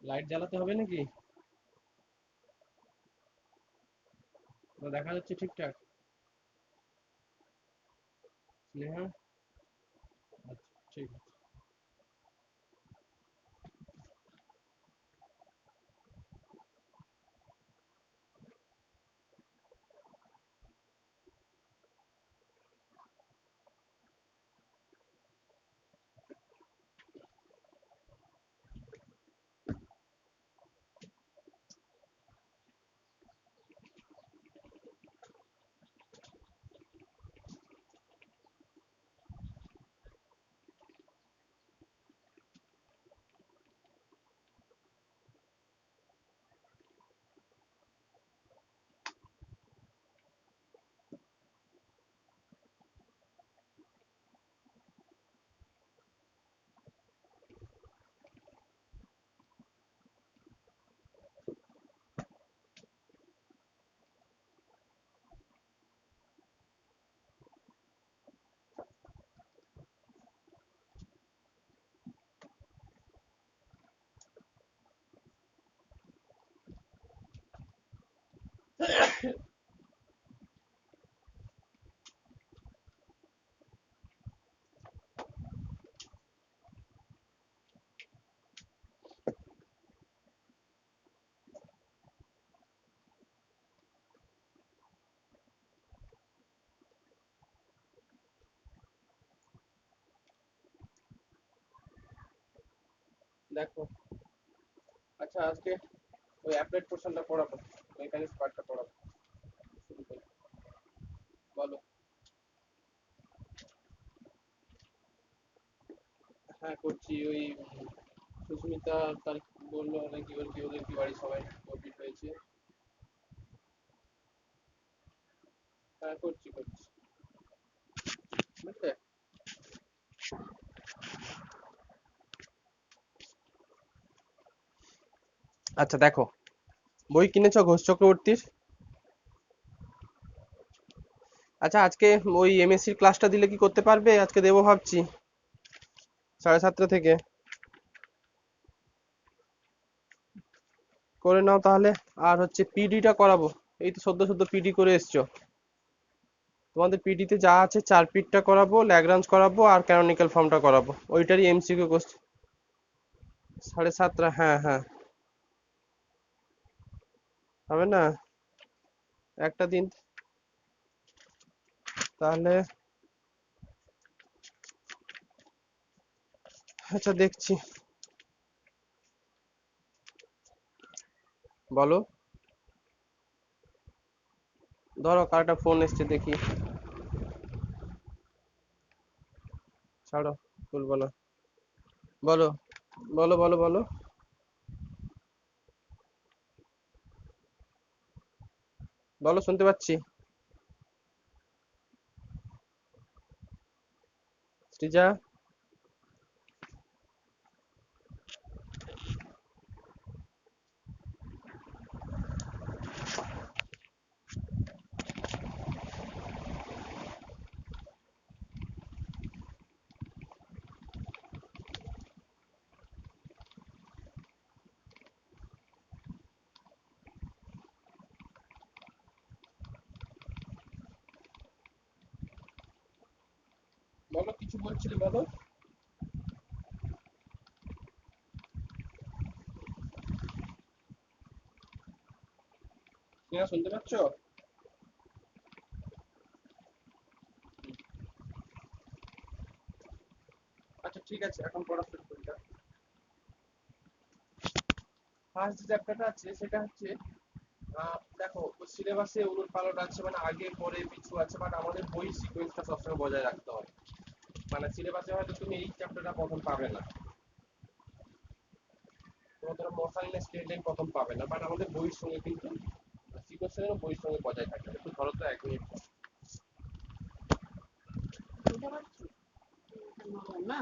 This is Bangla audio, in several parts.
লাইট জ্বালাতে হবে নাকি? না দেখা যাচ্ছে ঠিকঠাক? স্নেহা, আচ্ছা ঠিক আছে। দেখো, আচ্ছা আজকে ওই অ্যাপ্লাইড পোর্শনটা পড়াবো, মেকানিক্স পার্টটা পড়াবো। শুরু করি, বলো। হ্যাঁ করছি, ওই সুস্মিতা তার বললো নাকি ওদের কি বাড়ি সবাই কোভিড হয়েছে। হ্যাঁ করছি করছি, বুঝলে। আচ্ছা দেখো, বই কিনেছো ঘোষ চক্রবর্তীর? আচ্ছা আজকে ওই এমএসসির ক্লাসটা দিলে কি করতে পারবে? আজকে দেবো ভাবছি 7:30 থেকে। করে নাও তাহলে। আর হচ্ছে পিডিটা করাবো, এই তো সদ্য সদ্য পিডি করে এসছো। তোমাদের পিডিতে যা আছে 4 পিটটা করাবো, ল্যাগ্রাঞ্জ করাবো আর ক্যানোনিক্যাল ফর্মটা করাবো, ওইটারই এমসিকিউ কোশ্চেন। 7:30, হ্যাঁ হ্যাঁ। হবে না? একটা দিন তাহলে। আচ্ছা দেখছি। বলো। ধরো কারটা ফোন এসছে দেখি। ছাড়ো, তুলবো না। বলো বলো বলো বলো। বলো, শুনতে পাচ্ছি। শ্রীজা। বলো, কিছু বলছিলে, বলো। স্নেহা শুনতে পাচ্ছো? আচ্ছা ঠিক আছে, এখন পড়া শুরু করি। ফার্স্ট যে চ্যাপ্টারটা আছে সেটা হচ্ছে, দেখো সিলেবাসে উলট পালট আছে, মানে আগে পরে পিছু আছে, বাট আমাদের বই সিকোয়েন্সটা সবসময় বজায় রাখতে হবে। মানে সিলেবাসে হয়তো তুমি এই চ্যাপ্টারটা প্রথম পাবে না, তোমার ধরো মশাইলের স্টেট লাইন প্রথম পাবে না, বাট আমাদের বইয়ের সঙ্গে কিন্তু সিকোয়েন্সটা যেন বইয়ের সঙ্গে বজায় থাকে। একটু ধরো তো 1 মিনিট। বুঝতে পারছি না।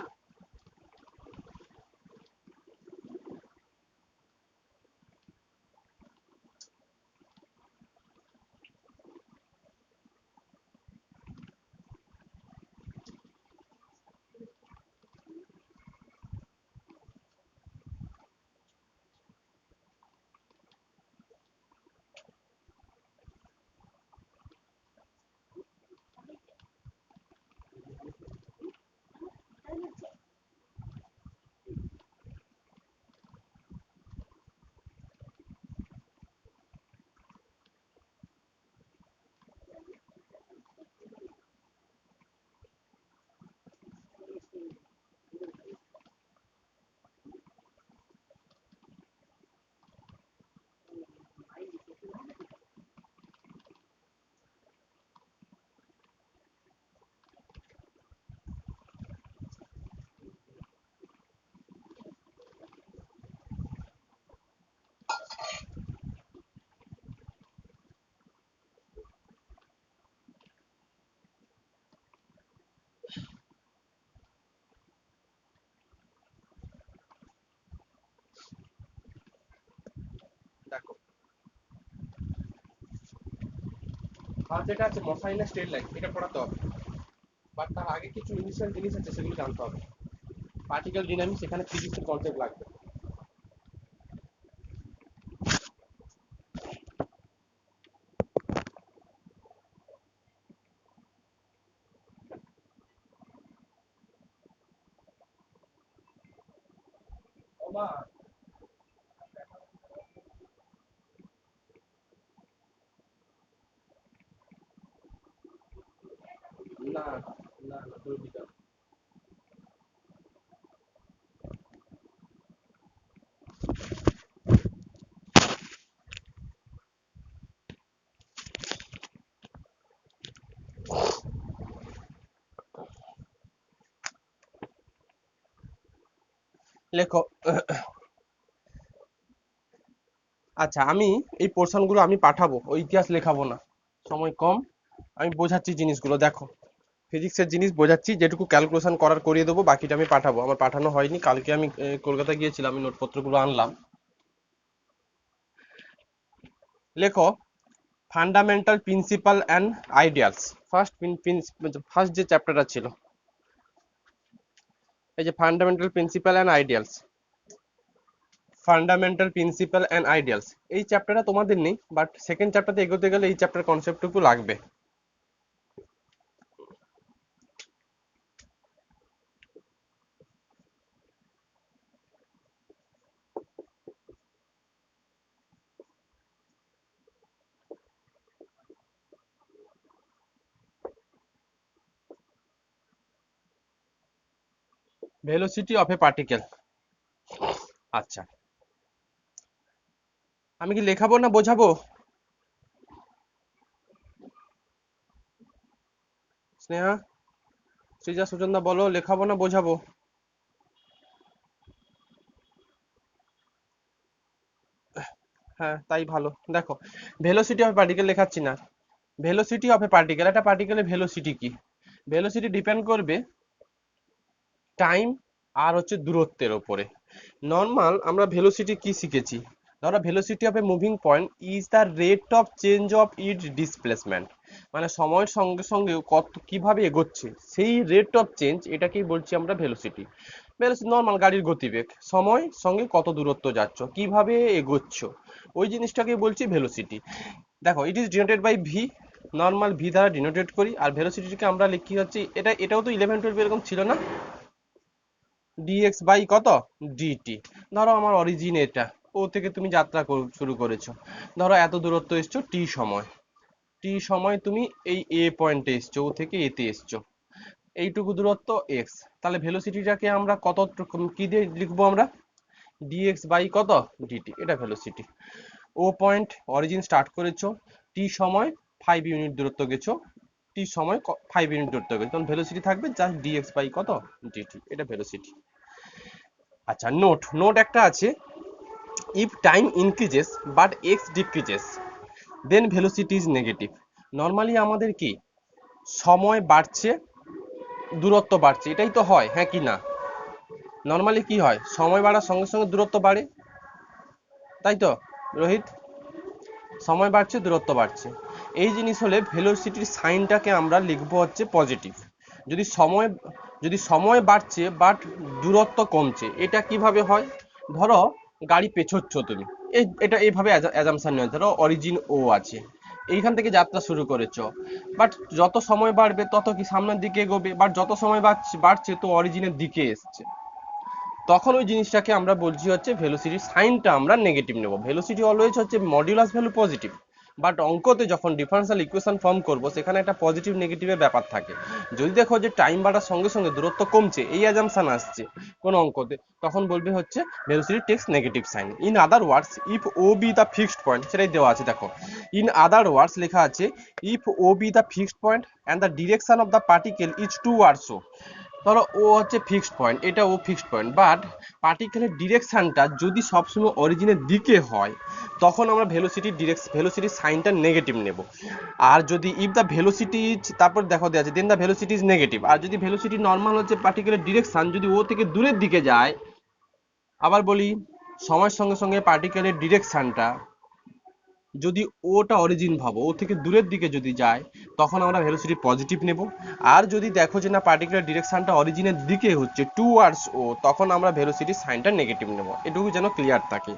আর যেটা আছে মশাই না স্ট্রেট লাইন, এটা পড়াতে হবে। বাট তার আগে কিছু ইনিশিয়াল জিনিস আছে, সেগুলো জানতে হবে। পার্টিকেল ডিনামিক্স, এখানে ফিজিক্সের কনসেপ্ট লাগবে। ওমা, না না না, জরুরি কাজ। লেখো। আচ্ছা, আমি এই পোর্শনগুলো আমি পাঠাবো, ওই ইতিহাস লেখাবো না, সময় কম। আমি বোঝাচ্ছি জিনিসগুলো, দেখো ফিজিক্সের জিনিস বোঝাচ্ছি, যেটুকু ক্যালকুলেশন করার করিয়ে দেবো, বাকিটা আমি পাঠাবো। আমার পাঠানো হয়নি, কালকে আমি কলকাতা গিয়েছিলাম, আমি নোটপত্রগুলো আনলাম। লেখো, fundamental principal and ideals. First যে চ্যাপ্টারটা ছিল, এই যে fundamental principal and ideals, fundamental principal and ideals, এই চ্যাপ্টারটা তোমাদের নেই, বাট সেকেন্ড চ্যাপ্টারতে এগোতে গেলে এই চ্যাপ্টার কনসেপ্টটুকু লাগবে। Velocity of a particle. আচ্ছা, আমি কি লেখাবো না বোঝাবো? স্নেহা, সৃজা, সুচন্দা, বলো লেখাবো না বোঝাবো? হ্যাঁ, তাই ভালো। দেখো, ভেলোসিটি অফ পার্টিকেল লেখাচ্ছি না। ভেলোসিটি অফ এ পার্টিকেল, একটা পার্টিকেলের ভেলোসিটি কি? ভেলোসিটি ডিপেন্ড করবে টাইম আর হচ্ছে দূরত্বের ওপরে। নর্মাল আমরা ভেলোসিটি কি শিখেছি? ধরো velocity of A moving point is the rate of change of it displacement, মানে সময়ের সঙ্গে সঙ্গে কত কিভাবে এগোচ্ছে সেই রেট অফ চেঞ্জ, এটাকেই বলছি আমরা ভেলোসিটি। ভেলোসিটি নর্মাল গাড়ির গতিবেগ, সময় সঙ্গে কত দূরত্ব যাচ্ছ, কিভাবে এগোচ্ছ, ওই জিনিসটাকে বলছি ভেলোসিটি। দেখো, it is denoted by V, normal V দ্বারা ডিনোটেড করি। আর ভেলোসিটিকে আমরা লিখি হচ্ছে, এটাও তো 11-12 এরকম ছিল না, ডিএক্স বাই কত ডিটি। ধরো আমার অরিজিন এটা, ও থেকে তুমি যাত্রা শুরু করেছো, ধরো এত দূরত্ব এসছো টি সময়, টি সময় তুমি এই এ পয়েন্টে এসছো, ও থেকে এতে এসছো, এইটুকু দূরত্ব এক্স। তাহলে ভেলোসিটিটাকে আমরা কত কি দিয়ে লিখবো আমরা? ডিএক্স বাই কত ডিটি, এটা ভেলোসিটি। ও পয়েন্ট অরিজিন স্টার্ট করেছো, টি সময় 5 ইউনিট দূরত্ব গেছো, টি সময় 5 ইউনিট দূরত্ব গেছো, তখন ভেলোসিটি থাকবে জাস্ট ডিএক্স বাই কত ডিটি, এটা ভেলোসিটি। আচ্ছা, নোট নোট একটা আছে, if time increases but x decreases then velocity is negative। Normally আমাদের কি, সময় বাড়ছে দূরত্ব বাড়ছে, এটাই তো হয়, হ্যাঁ কি না? নর্মালি কি হয়, সময় বাড়ার সঙ্গে সঙ্গে দূরত্ব বাড়ে, তাই তো রোহিত? সময় বাড়ছে দূরত্ব বাড়ছে, এই জিনিস হলে ভেলোসিটির সাইনটাকে আমরা লিখবো হচ্ছে পজিটিভ। যদি সময় যদি সময় বাড়ছে বাট দূরত্ব কমছে, এটা কিভাবে হয়? ধরো গাড়ি পেছোচ্ছ তুমি, এটা এইভাবে অ্যাজাম্পশন নয়, ধরো অরিজিন ও আছে, এইখান থেকে যাত্রা শুরু করেছো, বাট যত সময় বাড়বে তত কি সামনের দিকে এগোবে, বাট যত সময় বাড়ছে তো অরিজিনের দিকে এসছে, তখন ওই জিনিসটাকে আমরা বলছি হচ্ছে ভেলোসিটির সাইনটা আমরা নেগেটিভ নেব। ভেলোসিটি অলওয়েজ হচ্ছে মডিউলাস ভ্যালু পজিটিভ, বাট অঙ্কতে যখন ডিফারেন্সিয়াল ইকুয়েশন ফর্ম করব সেখানে একটা পজিটিভ নেগেটিভের ব্যাপার থাকে। যদি দেখো যে টাইম বাড়ার সঙ্গে সঙ্গে দূরত্ব কমছে, এই অ্যাজাম্পশন আসছে কোন অঙ্কতে, তখন বলবে হচ্ছে velocity takes negative sign. In other words, if O be the fixed point, সেটাই দেওয়া আছে দেখো। ইন আদার ওয়ার্ডস লেখা আছে, if O be the fixed point and the direction of the particle is towards O. ধরো ও হচ্ছে ফিক্সড পয়েন্ট, এটা ও ফিক্সড পয়েন্ট, বাট পার্টিকেলের ডিরেকশনটা যদি সবসময় অরিজিনের দিকে হয়, তখন আমরা ভেলোসিটির সাইনটা নেগেটিভ নেব। আর যদি ইফ দ্য ভেলোসিটি ইজ, তারপর দেখো দেওয়া আছে দেন দ্য ভেলোসিটি ইজ নেগেটিভ। আর যদি ভেলোসিটি নর্মাল হচ্ছে পার্টিকেলের ডিরেকশন যদি ও থেকে দূরের দিকে যায়, আবার বলি সময়ের সঙ্গে সঙ্গে পার্টিকেলের ডিরেকশনটা যদি ওটা অরিজিন ভাবো, ও থেকে দূরের দিকে যদি যায়, তখন আমরা ভেলোসিটি পজিটিভ নেব। আর যদি দেখো যে না পার্টিকুলার ডিরেকশনটা অরিজিনের দিকে হচ্ছে টুয়ার্ডস ও, তখন আমরা ভেলোসিটি সাইনটা নেগেটিভ নেব। এটুকু যেন ক্লিয়ার থাকে।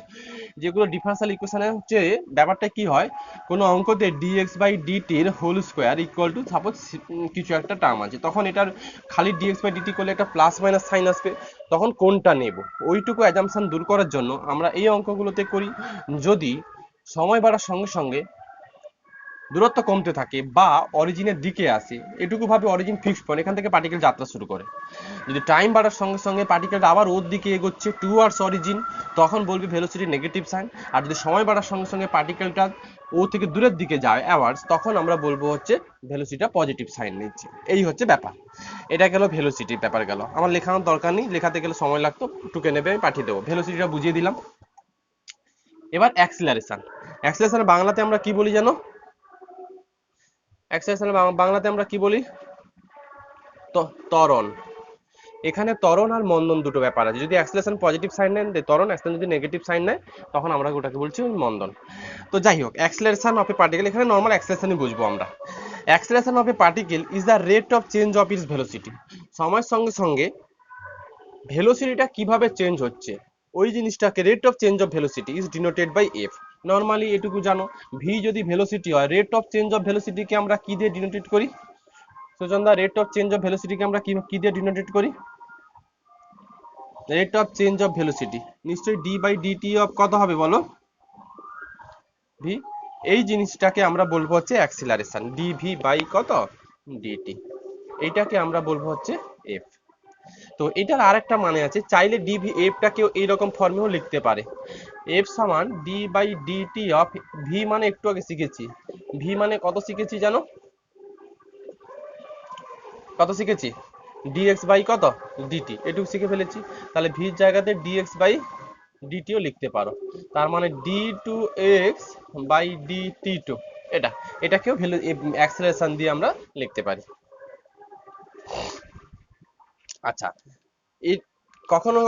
যেগুলো ডিফারেন্সিয়াল ইকুয়েশনে হচ্ছে ব্যাপারটা কি হয়, কোনো অঙ্কতে dx বাই ডিটির whole square equal to suppose কিছু একটা টার্ম আছে, তখন এটার খালি dx বাই ডিটি করলে একটা প্লাস মাইনাস সাইন আসবে, তখন কোনটা নেব ওইটুকু অ্যাজাম্পশন দূর করার জন্য আমরা এই অঙ্কগুলোতে করি, যদি সময় বাড়ার সঙ্গে সঙ্গে দূরত্ব কমতে থাকে বা অরিজিনের দিকে আসে, এটুকু ভাবে অরিজিন ফিক্সড পয়েন্ট, এখান থেকে পার্টিকেল যাত্রা শুরু করে। যদি টাইম বাড়ার সঙ্গে সঙ্গে পার্টিকেলটা আবার ওর দিকে এগোচ্ছে টুয়ার্ডস অরিজিন, তখন বলবি ভেলোসিটি নেগেটিভ সাইন। আর যদি সময় বাড়ার সঙ্গে সঙ্গে পার্টিকেলটা ও থেকে দূরের দিকে যায় অ্যাওয়ার্ডস, তখন আমরা বলবো হচ্ছে ভেলোসিটিটা পজিটিভ সাইন নিচ্ছে। এই হচ্ছে ব্যাপার। এটা গেল ভেলোসিটির ব্যাপার গেল। আমার লেখানোর দরকার নেই, লেখাতে গেলে সময় লাগতো, টুকে নেবে আমি পাঠিয়ে দেবো। ভেলোসিটিটা বুঝিয়ে দিলাম। এবার অ্যাক্সিলারেশন। অ্যাক্সিলারেশন বাংলাতে আমরা কি বলি জানো? অ্যাক্সিলারেশন বাংলাতে আমরা কি বলি? ত্বরণ। এখানে ত্বরণ আর মন্দন দুটো ব্যাপার আছে। যদি অ্যাক্সিলারেশন পজিটিভ সাইন নেয় ত্বরণ, অ্যাক্সিলারেশন যদি নেগেটিভ সাইন নেয় তখন আমরা ওটাকে বলছি মন্দন। তো যাই হোক, অ্যাক্সিলারেশন অফ এ পার্টিকেল, এখানে নর্মাল অ্যাক্সিলারেশনই বুঝবো আমরা। Acceleration of a particle is the rate of change of its velocity. সময়ের সঙ্গে সঙ্গে ভেলোসিটিটা কিভাবে চেঞ্জ হচ্ছে, ওই জিনিসটাকে rate of change of velocity is denoted by F. Normally এটুকু জানো, ভি যদি ভেলোসিটি হয়, রেট অফ চেঞ্জ অফ ভেলোসিটিকে আমরা কি দিয়ে ডিনোটেট করি? সুজনদা, রেট অফ চেঞ্জ অফ ভেলোসিটিকে আমরা কি দিয়ে ডিনোটেট করি? Rate of change of velocity নিশ্চয়ই ডি বাই ডিটি অফ কত হবে বলো? ভি। এই জিনিসটাকে আমরা বলবো হচ্ছে অ্যাক্সিলারেশন, ডিভি বাই কত? ডিটি। এইটাকে আমরা বলবো হচ্ছে এফ। তো এটার আরেকটা মানে আছে, চাইলে ডিভি এফটাকেও এইরকম ফর্মেও লিখতে পারে। এফ সমান D by DT of V, মানে একটু আগে শিখেছি, ভি মানে কত শিখেছি জানো? কত শিখেছি? ডিএক্স বাই কত? ডিটি। এটুকু শিখে ফেলেছি। তাহলে ভির জায়গাতে ডিএক্স বাই ডিটিও লিখতে পারো। তার মানে D two x by DT two, এটাকেও ভ্যালু অ্যাক্সেলারেশন দিয়ে আমরা লিখতে পারি। আচ্ছা, এই কখনো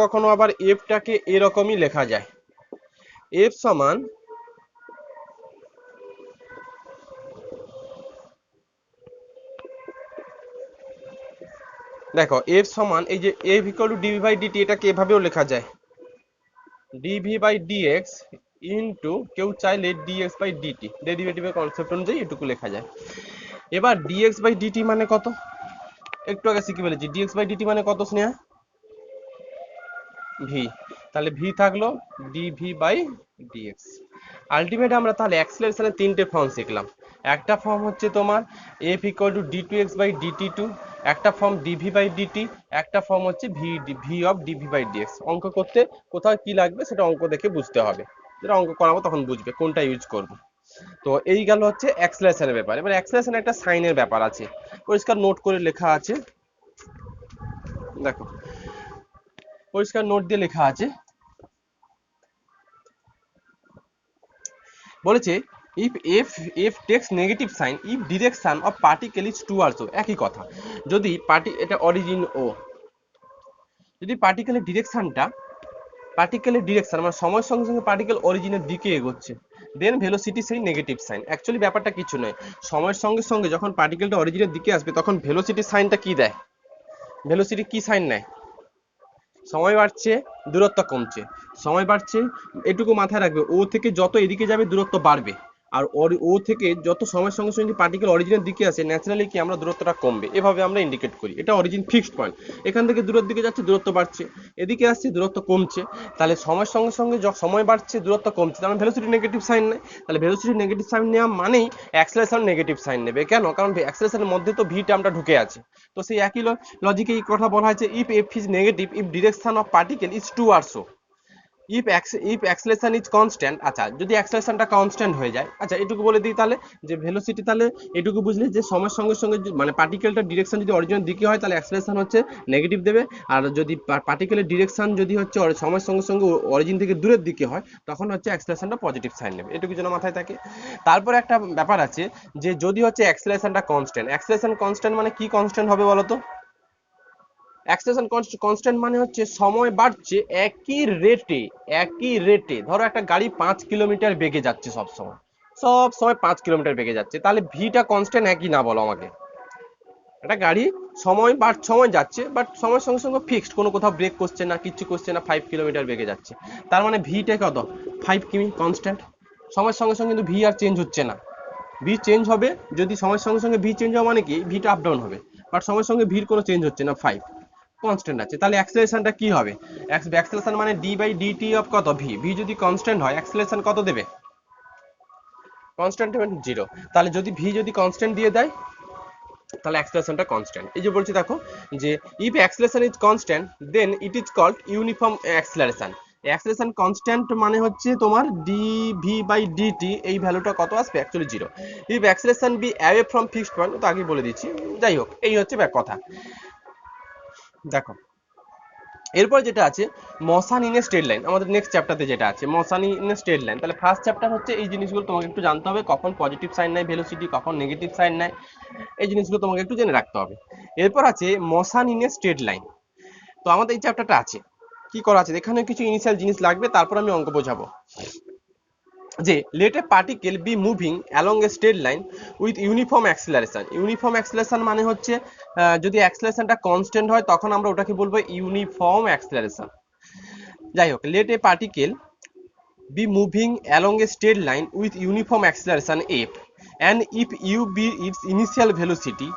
কখনো আবার এফটাকে এরকমই লেখা যায়, এফ সমান দেখো এফ সমান এই যে F equal to DV by DT, এটাকে এভাবেও লেখা যায়, ডিভি বাই ডিএক্স ইন্টু কেউ চাইলে ডিএক্স বাই ডিটি, ডেরিভেটিভের কনসেপ্ট অনুযায়ী এটুকু লেখা যায়। এবার ডিএক্স বাই ডিটি মানে কত? একটু আগে শিখে ফেলেছি, ডিএক্স বাই ডিটি মানে কত স্নেহা? ভি। তাহলে ভি থাকলো ডিভি বাই ডিএক্স। আলটিমেট আমরা তাহলে অ্যাক্সিলারেশনের তিনটে ফর্ম শিখলাম। একটা ফর্ম হচ্ছে তোমার F equal to D two x by DT two, একটা ফর্ম ডিভি বাই ডিটি, একটা ফর্ম হচ্ছে V of DV by DX. অঙ্ক করতে কোথাও কি লাগবে সেটা অঙ্ক দেখে বুঝতে হবে, যেটা অঙ্ক করাবো তখন বুঝবে কোনটা ইউজ করবো। তো এই গেল হচ্ছে অ্যাক্সিলারেশনের ব্যাপার। এবার অ্যাক্সিলারেশনের একটা সাইনের ব্যাপার আছে, পরিষ্কার নোট করে লেখা আছে, দেখো পরিষ্কার নোট দিয়ে লেখা আছে, বলেছে if F takes negative sign if direction of particle is towards O. একই কথা, যদি এটা অরিজিন ও, যদি পার্টিকেলের ডিরেকশন মানে সময়ের সঙ্গে সঙ্গে পার্টিকেল অরিজিনের দিকে এগোচ্ছে, দেন ভেলোসিটি সেই নেগেটিভ সাইন। অ্যাকচুয়ালি ব্যাপারটা কিছু নয়, সময়ের সঙ্গে সঙ্গে যখন পার্টিকেলটা অরিজিনের দিকে আসবে তখন ভেলোসিটি সাইনটা কি দেয়? ভেলোসিটি কি সাইন নেয়? সময় বাড়ছে, দূরত্ব কমছে, সময় বাড়ছে, এটুকু মাথায় রাখবে, ও থেকে যত এদিকে যাবে দূরত্ব বাড়বে, আর ও থেকে যত সময়ের সঙ্গে সঙ্গে পার্টিকেল অরিজিনের দিকে আসে ন্যাচারালি কি আমরা দূরত্বটা কমবে, এভাবে আমরা ইন্ডিকেট করি। এটা অরিজিন ফিক্সড পয়েন্ট, এখান থেকে দূরের দিকে যাচ্ছে দূরত্ব বাড়ছে, এদিকে আসছে দূরত্ব কমছে, তাহলে সময়ের সঙ্গে সঙ্গে সময় বাড়ছে দূরত্ব কমছে, তাহলে ভেলোসিটি নেগেটিভ সাইন নেয়। তাহলে ভেলোসিটি নেগেটিভ সাইন নেওয়া মানেই অ্যাক্সেলারেশন নেগেটিভ সাইন নেবে। কেন? কারণ অ্যাক্সেলারেশনের মধ্যে তো ভি টার্মটা ঢুকে আছে। তো সেই একই লজিকে এই কথা বলা হয়েছে, if F is negative if direction of particle is towards O, if acceleration is constant. আচ্ছা, যদি অ্যাক্সেলারেশনটা কনস্ট্যান্ট হয়ে যায়, আচ্ছা এটুকু বলে দিই তাহলে, যে ভেলোসিটি তাহলে এটুকু বুঝলে যে সময়ের সঙ্গে সঙ্গে মানে পার্টিকেলটার ডিরেকশন যদি অরিজিনের দিকে হয় তাহলে অ্যাক্সেলারেশন হচ্ছে নেগেটিভ দেবে, আর যদি পার্টিকেলের ডিরেকশন যদি হচ্ছে সময়ের সঙ্গে সঙ্গে অরিজিন থেকে দূরের দিকে হয় তখন হচ্ছে অ্যাক্সেলারেশনটা পজিটিভ সাইন নেবে। এটুকু যেন মাথায় থাকে। তারপরে একটা ব্যাপার আছে, যে যদি হচ্ছে অ্যাক্সেলারেশনটা কনস্ট্যান্ট, অ্যাক্সেলারেশন কনস্ট্যান্ট মানে কি কনস্ট্যান্ট হবে বলো তো? অ্যাক্সেলারেশন কনস্ট্যান্ট মানে হচ্ছে সময় বাড়ছে একই রেটে ধরো একটা গাড়ি 5 কিলোমিটার বেগে যাচ্ছে সব সময় 5 কিলোমিটার বেগে যাচ্ছে, তাহলে ভিটা কনস্ট্যান্ট একই না বলো আমাকে? একটা গাড়ি সময় যাচ্ছে, বাট সময়ের সঙ্গে সঙ্গে ফিক্সড, কোনো কোথাও ব্রেক করছে না, কিচ্ছু করছে না, 5 কিলোমিটার বেগে যাচ্ছে। তার মানে ভিটা কত? 5 কিমি কনস্ট্যান্ট। সময়ের সঙ্গে সঙ্গে কিন্তু ভি আর চেঞ্জ হচ্ছে না। ভি চেঞ্জ হবে যদি সময়ের সঙ্গে সঙ্গে ভি চেঞ্জ হবে, মানে কি ভিটা আপ ডাউন হবে, বাট সময়ের সঙ্গে ভির কোনো চেঞ্জ হচ্ছে না, 5 কনস্ট্যান্ট আছে। তাহলে অ্যাক্সেলারেশনটা কি হবে? অ্যাক্সেলারেশন মানে ডি বাই ডিটি অফ কত? ভি। ভি যদি কনস্ট্যান্ট হয় অ্যাক্সেলারেশন কত দেবে? কনস্ট্যান্ট দেবে 0। তাহলে যদি কনস্ট্যান্ট দিয়ে দেয় তাহলে অ্যাক্সেলারেশনটা কনস্ট্যান্ট। এই যে বলছি দেখো যে if acceleration is constant then it is called uniform acceleration. Acceleration constant মানে হচ্ছে তোমার ডি ভি বাই ডিটি, এই ভ্যালুটা কত আসবে? Actually 0। If acceleration B away from fixed point, তো আগে বলে দিচ্ছি, যাই হোক এই হচ্ছে কথা। দেখো এরপর যেটা আছে motion in a straight line, আমাদের নেক্সট চ্যাপ্টারে যেটা আছে motion in a straight line. তাহলে ফার্স্ট চ্যাপ্টার হচ্ছে এই জিনিসগুলো তোমাকে একটু জানতে হবে, কখন পজিটিভ সাইন নেয় ভেলোসিটি, কখন নেগেটিভ সাইন নেয়, এই জিনিসগুলো তোমাকে একটু জেনে রাখতে হবে। এরপর আছে motion in a straight line. তো আমাদের এই চ্যাপ্টারটা আছে, কি করা আছে, এখানে কিছু ইনিশিয়াল জিনিস লাগবে, তারপর আমি অঙ্ক বোঝাবো। যে let a particle be moving along a straight line with uniform acceleration. Uniform acceleration মানে হচ্ছে যদি অ্যাক্সিলারেশনটা কনস্ট্যান্ট হয় তখন আমরা ওটাকে বলবো ইউনিফর্ম অ্যাক্সিলারেশন। যাই হোক, let a particle be moving along a straight line with uniform acceleration f, and if u be its initial velocity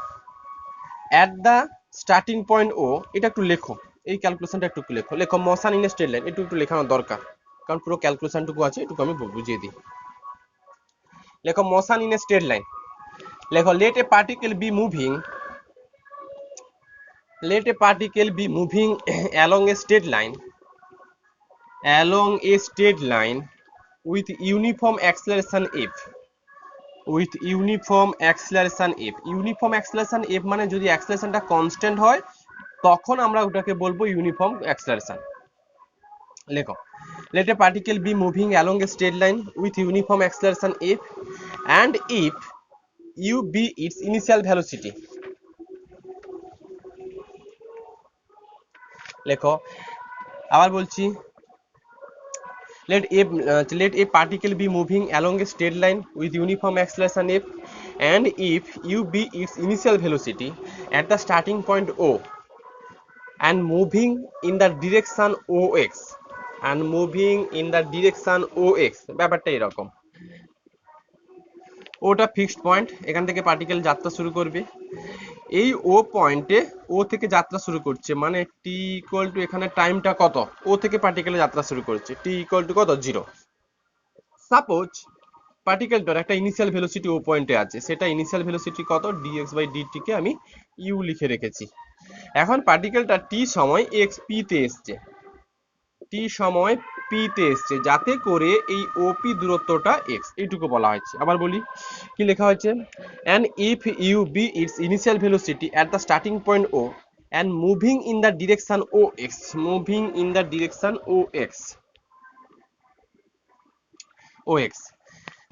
at the starting point o, এটা একটু লেখো, এই ক্যালকুলেশনটা একটু লেখো motion in a straight line, একটু লেখানো দরকার, কারণ পুরো ক্যালকুলেশনটুকু আছে, এটুকু আমি বুঝিয়ে দিই। লেখো motion in a straight line, লেখো let a particle be moving along a straight line with uniform acceleration f, uniform acceleration f মানে যদি অ্যাক্সেলারেশনটা কনস্ট্যান্ট হয় তখন আমরা ওটাকে বলবো ইউনিফর্ম অ্যাক্সেলারেশন। লেখো let a particle be moving along a straight line with uniform acceleration f, and if u be its initial velocity, লেখো আবার বলছি, let a particle be moving along a straight line with uniform acceleration f, and if u be its initial velocity at the starting point o and moving in the direction ox, ব্যাপারটা এরকম। ওটা ফিক্সড পয়েন্ট, এখান থেকে পার্টিকেল যাত্রা শুরু করবে, এই ও পয়েন্টে ও থেকে যাত্রা শুরু করছে, মানে টি ইকুয়াল টু, এখানে টাইমটা কত, ও থেকে পার্টিকেলের যাত্রা শুরু করছে, টি ইকুয়াল টু কত? 0। সাপোজ পার্টিকেলটার একটা ইনিশিয়াল ভেলোসিটি ও পয়েন্টে আছে, সেটা ইনিশিয়াল ভেলোসিটি কত? dx বাই dt কে আমি ইউ লিখে রেখেছি। এখন পার্টিকেলটা টি সময় এক্স পিতে এসছে, যাতে করে এই ওপি দূরত্বটা এক্স, এইটুকু বলা হয়েছে। আবার বলি, কি লেখা হয়েছে? and if u be its initial velocity at the starting point o and moving in the direction ox,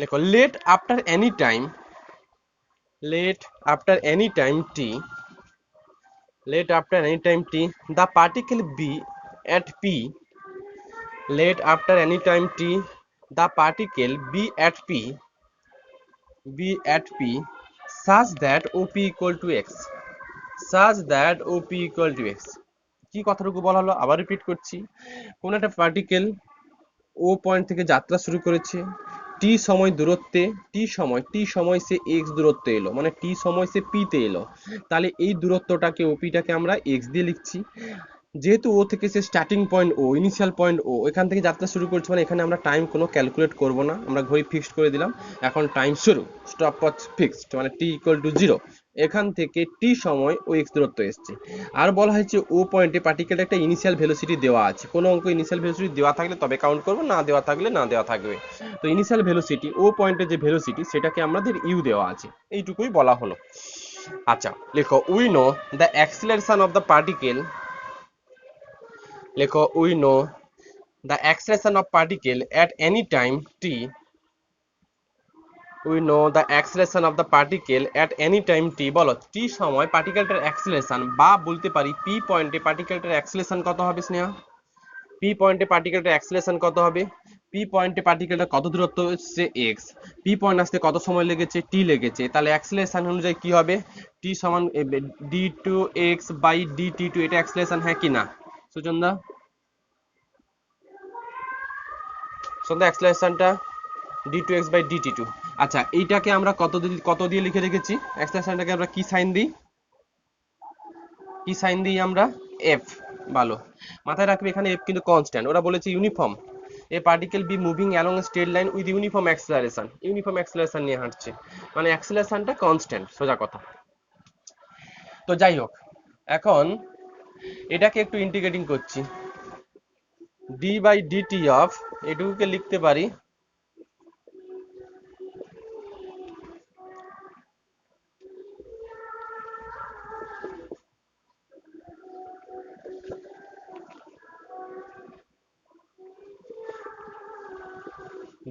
লেখো let after any time t the particle be at p, such that op equal to x, কি কথাটুকু বলা হলো, আবার রিপিট করছি। কোন একটা পার্টিকেল ও পয়েন্ট থেকে যাত্রা শুরু করেছে টি সময় দূরত্বে, টি সময় সে এক্স দূরত্বে এলো, মানে টি সময় সে পি তে এলো, তাহলে এই দূরত্বটাকে ওপিটাকে আমরা এক্স দিয়ে লিখছি। যেহেতু ও থেকে সে স্টার্টিং পয়েন্ট ও, ইনিশিয়াল পয়েন্ট ও, এখান থেকে যাত্রা শুরু করছে, মানে এখানে আমরা টাইম কোনো ক্যালকুলেট করব না, আমরা ঘড়ি ফিক্সড করে দিলাম, এখন টাইম শুরু, স্টপ ওয়াচ ফিক্সড, মানে টি ইকুয়াল টু 0, এখান থেকে টি সময় ও এক্স দূরত্ব এসছে। আর বলা হয়েছে ও পয়েন্টে পার্টিকেলের একটা ইনিশিয়াল ভেলোসিটি দেওয়া আছে, কোনো অঙ্ক ইনিশিয়াল ভেলোসিটি দেওয়া থাকলে তবে কাউন্ট করবো, না দেওয়া থাকলে না দেওয়া থাকবে। তো ইনিশিয়াল ভেলোসিটি, ও পয়েন্টে যে ভেলোসিটি, সেটাকে আমাদের ইউ দেওয়া আছে, এইটুকুই বলা হলো। আচ্ছা লেখো we know the acceleration of the particle, লেখো we know the acceleration of particle at any time t we know the acceleration of the particle at any time t. বলো টি সময় পার্টিকেলটার অ্যাক্সেলারেশন, বা বলতে পারি পি পয়েন্টে পার্টিকেলটার অ্যাক্সেলারেশন কত হবে স্নেহা? পি পয়েন্টে পার্টিকেলটার অ্যাক্সেলারেশন কত হবে? পি পয়েন্টে পার্টিকেলটা কত দূরত্ব হচ্ছে এক্স, পি পয়েন্ট আসতে কত সময় লেগেছে টি লেগেছে, তাহলে অ্যাক্সেলারেশন অনুযায়ী কি হবে? টি সমান d two x by d t two, এটা অ্যাক্সেলারেশন হ্যাঁ কি না সুচন্দা? সন্ধ্যা অ্যাক্সেলারেশনটা d two x by d t two. আচ্ছা এইটাকে আমরা কত দিয়ে লিখে রেখেছি? অ্যাক্সেলারেশনটাকে আমরা কি সাইন দিই? কি সাইন দিই আমরা? এফ। ভালো মাথায় রাখবে, এখানে এফ কিন্তু কনস্ট্যান্ট, ওরা বলেছে uniform A particle be moving along a straight line with uniform acceleration. Uniform acceleration নিয়ে হাঁটছে, মানে অ্যাক্সেলারেশনটা কনস্ট্যান্ট, সোজা কথা। তো যাই হোক, এখন এটাকে একটু ইন্টিগ্রেটিং করছি, ডি বাই ডিটি অফ, এটুকুকে লিখতে পারি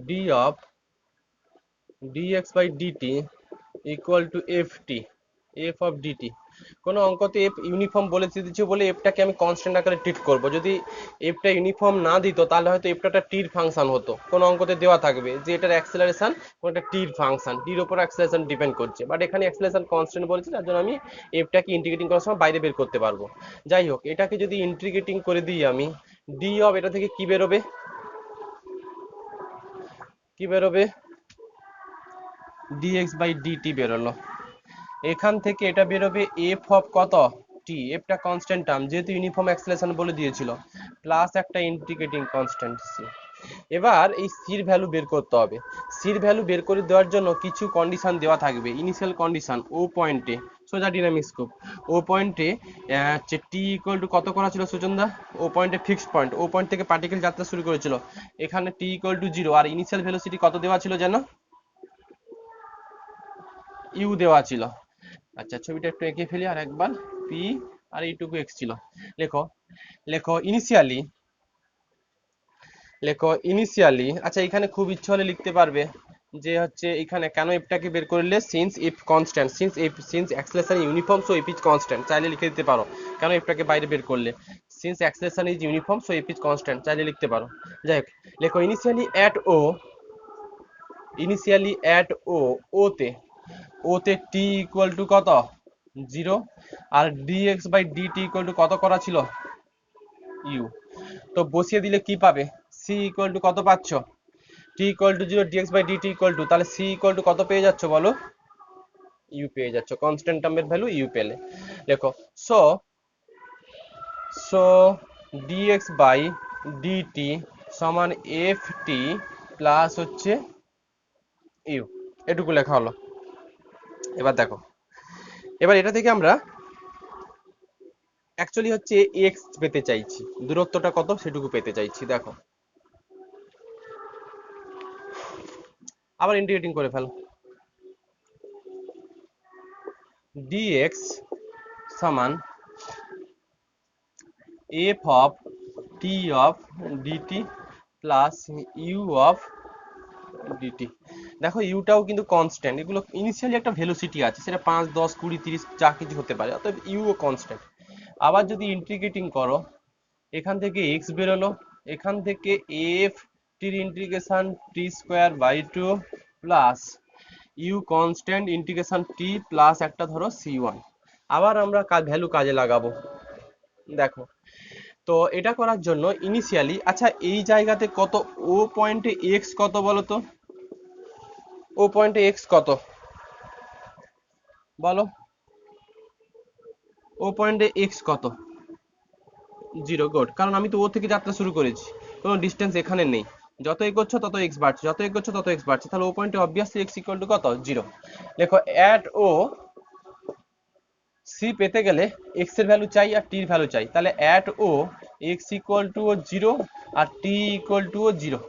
D of dx by dt equal to ft, f of dt। কোনো অঙ্কতে এফ ইউনিফর্ম বলে দিচ্ছে বলে এফটাকে আমি কনস্ট্যান্ট আকারে ট্রিট করব। যদি এফটা ইউনিফর্ম না দিত তাহলে হয়তো এফটা একটা টির ফাংশন হতো। কোনো অঙ্কতে দেওয়া থাকবে যে এটার অ্যাক্সেলারেশন কোনটা টির ফাংশন, টির উপর অ্যাক্সেলারেশন ডিপেন্ড করছে, বাট এখানে অ্যাক্সেলারেশন কনস্ট্যান্ট বলেছে, যার জন্য আমি এফটাকে ইন্টিগ্রেটিং করার সময় বাইরে বের করতে পারবো। যাই হোক, এটাকে যদি ইন্টিগ্রেটিং করে দিই আমি, ডি অফ এটা থেকে কি বেরোবে? কি বেরোবে? dx by dt বেরোলো। এখান থেকে এটা বেরোবে এফ অফ কত? টি। এফটা কনস্ট্যান্ট টার্ম, যেহেতু ইউনিফর্ম অ্যাক্সেলারেশন বলে দিয়েছিল, প্লাস একটা ইন্টিগ্রেটিং কনস্ট্যান্ট সি। এবার এই সির ভ্যালু বের করতে হবে। সির ভ্যালু বের করে দেওয়ার জন্য কিছু কন্ডিশন দেওয়া থাকবে। ইনিশিয়াল কন্ডিশন ও পয়েন্টে, সোজা ডিনামিক স্কোপ, ও পয়েন্টে টি ইকুয়াল টু কত করা ছিল সুচন্দা? ও পয়েন্টে ফিক্সড পয়েন্ট, ও পয়েন্ট থেকে পার্টিকেল যাত্রা শুরু করেছিল, এখানে টি ইকুয়াল টু 0, আর ইনিশিয়াল ভেলোসিটি কত দেওয়া ছিল যেন? ইউ দেওয়া ছিল। আচ্ছা ছবিটা একটু এঁকে ফেলি আর একবার, পি আর এইটুকু এক্স ছিল। লেখো লেখো ইনিশিয়ালি, লেখো ইনিশিয়ালি। আচ্ছা এখানে খুব ইচ্ছে হলে লিখতে পারবে যে হচ্ছে এখানে কেন এফটাকে বের করলে, since F constant, since acceleration uniform so F is constant, চাইলে লিখে দিতে পারো কেন এফটাকে বাইরে বের করলে, since acceleration is uniform so F is constant, চাইলে লিখতে পারো। যাই হোক, লেখো initially at O, initially at O, ওতে, ওতে টি ইকুয়াল টু কত? 0, আর dx by dt equal to কত করা ছিল? ইউ। তো বসিয়ে দিলে কি পাবে? সি ইকুয়াল টু কত পাচ্ছ? T equal to 0, dx by dt equal to, তাহলে সি ইকুয়াল টু কত পেয়ে যাচ্ছ বলো? ইউ পেয়ে যাচ্ছ, কনস্ট্যান্ট টার্মের ভ্যালু ইউ পেলে। দেখো so so dx by dt সমান এফ টি প্লাস হচ্ছে ইউ, এটুকু লেখা হলো। এবার দেখো, এবার এটা থেকে আমরা অ্যাকচুয়ালি হচ্ছে এক্স পেতে চাইছি, দূরত্বটা কত সেটুকু পেতে চাইছি। দেখো আবার ইন্টিগ্রেটিং করে ফেলো, dx সমান F of T of DT plus U of DT. দেখো ইউটাও কিন্তু কনস্ট্যান্ট, এগুলো ইনিশিয়ালি একটা ভেলোসিটি আছে, সেটা 5, 10, 20, 30 যা কিছু হতে পারে, অতএব ইউও কনস্ট্যান্ট। আবার যদি ইন্টিগ্রেটিং করো, এখান থেকে এক্স বেরোলো, এখান থেকে এফ টির integration T square by 2 plus U constant integration T plus একটা ধরো c1। আবার আমরা ভ্যালু কাজে লাগাবো। দেখো তো এটা করার জন্য ইনিশিয়ালি, আচ্ছা এই জায়গাতে কত, ও পয়েন্টে এক্স কত বলো তো? ও পয়েন্টে এক্স কত বলো? ও পয়েন্টে এক্স কত? 0, গুড, কারণ আমি তো ও থেকে যাত্রা শুরু করেছি, কোনো ডিস্টেন্স এখানে নেই, যত এগোচ্ছ তত এক্স বাড়ছে, যত এগোচ্ছ তত এক্স বাড়ছে, তাহলে ও পয়েন্টে অবভিয়াসলি এক্স ইকুয়াল টু কত? 0। দেখো অ্যাট ও সি পেতে গেলে এক্স এর ভ্যালু চাই আর টির ভ্যালু চাই, তাহলে at O X equal to 0 আর T equal to 0,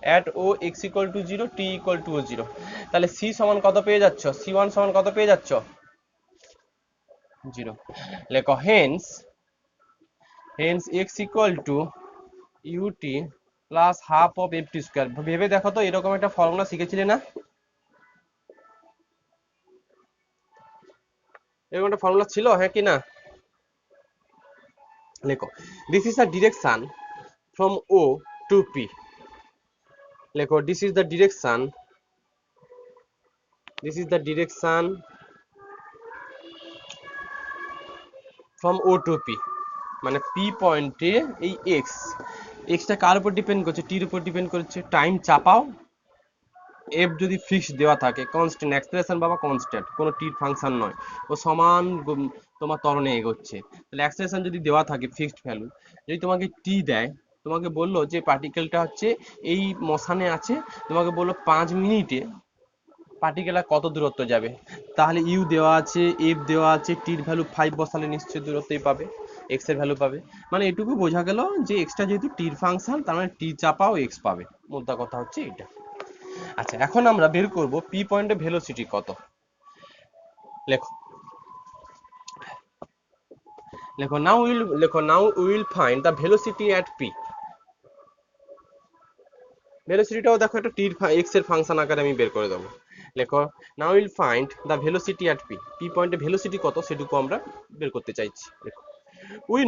at O X equal to 0, T equal to 0, তাহলে সি সমান কত পেয়ে যাচ্ছ? c1 সমান কত পেয়ে যাচ্ছ? 0। লেখো hence X equal to UT plus half of F T square. ভেবে দেখো তো, এরকম একটা ফর্মুলা শিখেছিলে না? এরকম একটা ফর্মুলা ছিল, হ্যাঁ কি না? লেখো this is the direction from O to P. লেখো this is the direction, this is the direction from O to P. মানে পি পয়েন্টে এই এক্সটা কার উপর ডিপেন্ড করছে? টির উপর ডিপেন্ড করছে। টাইম চাপাও, এফ যদি ফিক্স দেওয়া থাকে, কনস্ট্যান্ট অ্যাক্সেলারেশন বাবা কনস্ট্যান্ট, কোনো টির ফাংশন নয়, ও সমান তোমার ত্বরণে এগোচ্ছে। তাহলে অ্যাক্সেলারেশন যদি দেওয়া থাকে ফিক্সড ভ্যালু, যদি তোমাকে টি দেয়, তোমাকে বললো যে পার্টিকেলটা হচ্ছে এই মশানে আছে, তোমাকে বললো 5 মিনিটে পার্টিকেলটা কত দূরত্ব যাবে, তাহলে ইউ দেওয়া আছে, এফ দেওয়া আছে, টির ভ্যালু 5 বসালে নিশ্চয়ই দূরত্বই পাবে, এক্স এর ভ্যালু পাবে। মানে এটুকু বোঝা গেল যে এক্সটা যেহেতু টির ফাংশন, তার মানে টি চাপাও এক্স পাবে। মোদ্দা কথা হচ্ছে এটা। আচ্ছা, এখন আমরা বের করব পি পয়েন্টে ভেলোসিটি কত। লেখো now we'll find the velocity at P. ভেলোসিটিটাও দেখো একটা টির এক্স এর ফাংশন আকারে আমি বের করে দেবো। লেখো now we'll find the velocity at P. P পয়েন্টে ভেলোসিটি কত সেটুকু আমরা বের করতে চাইছি। লেখো we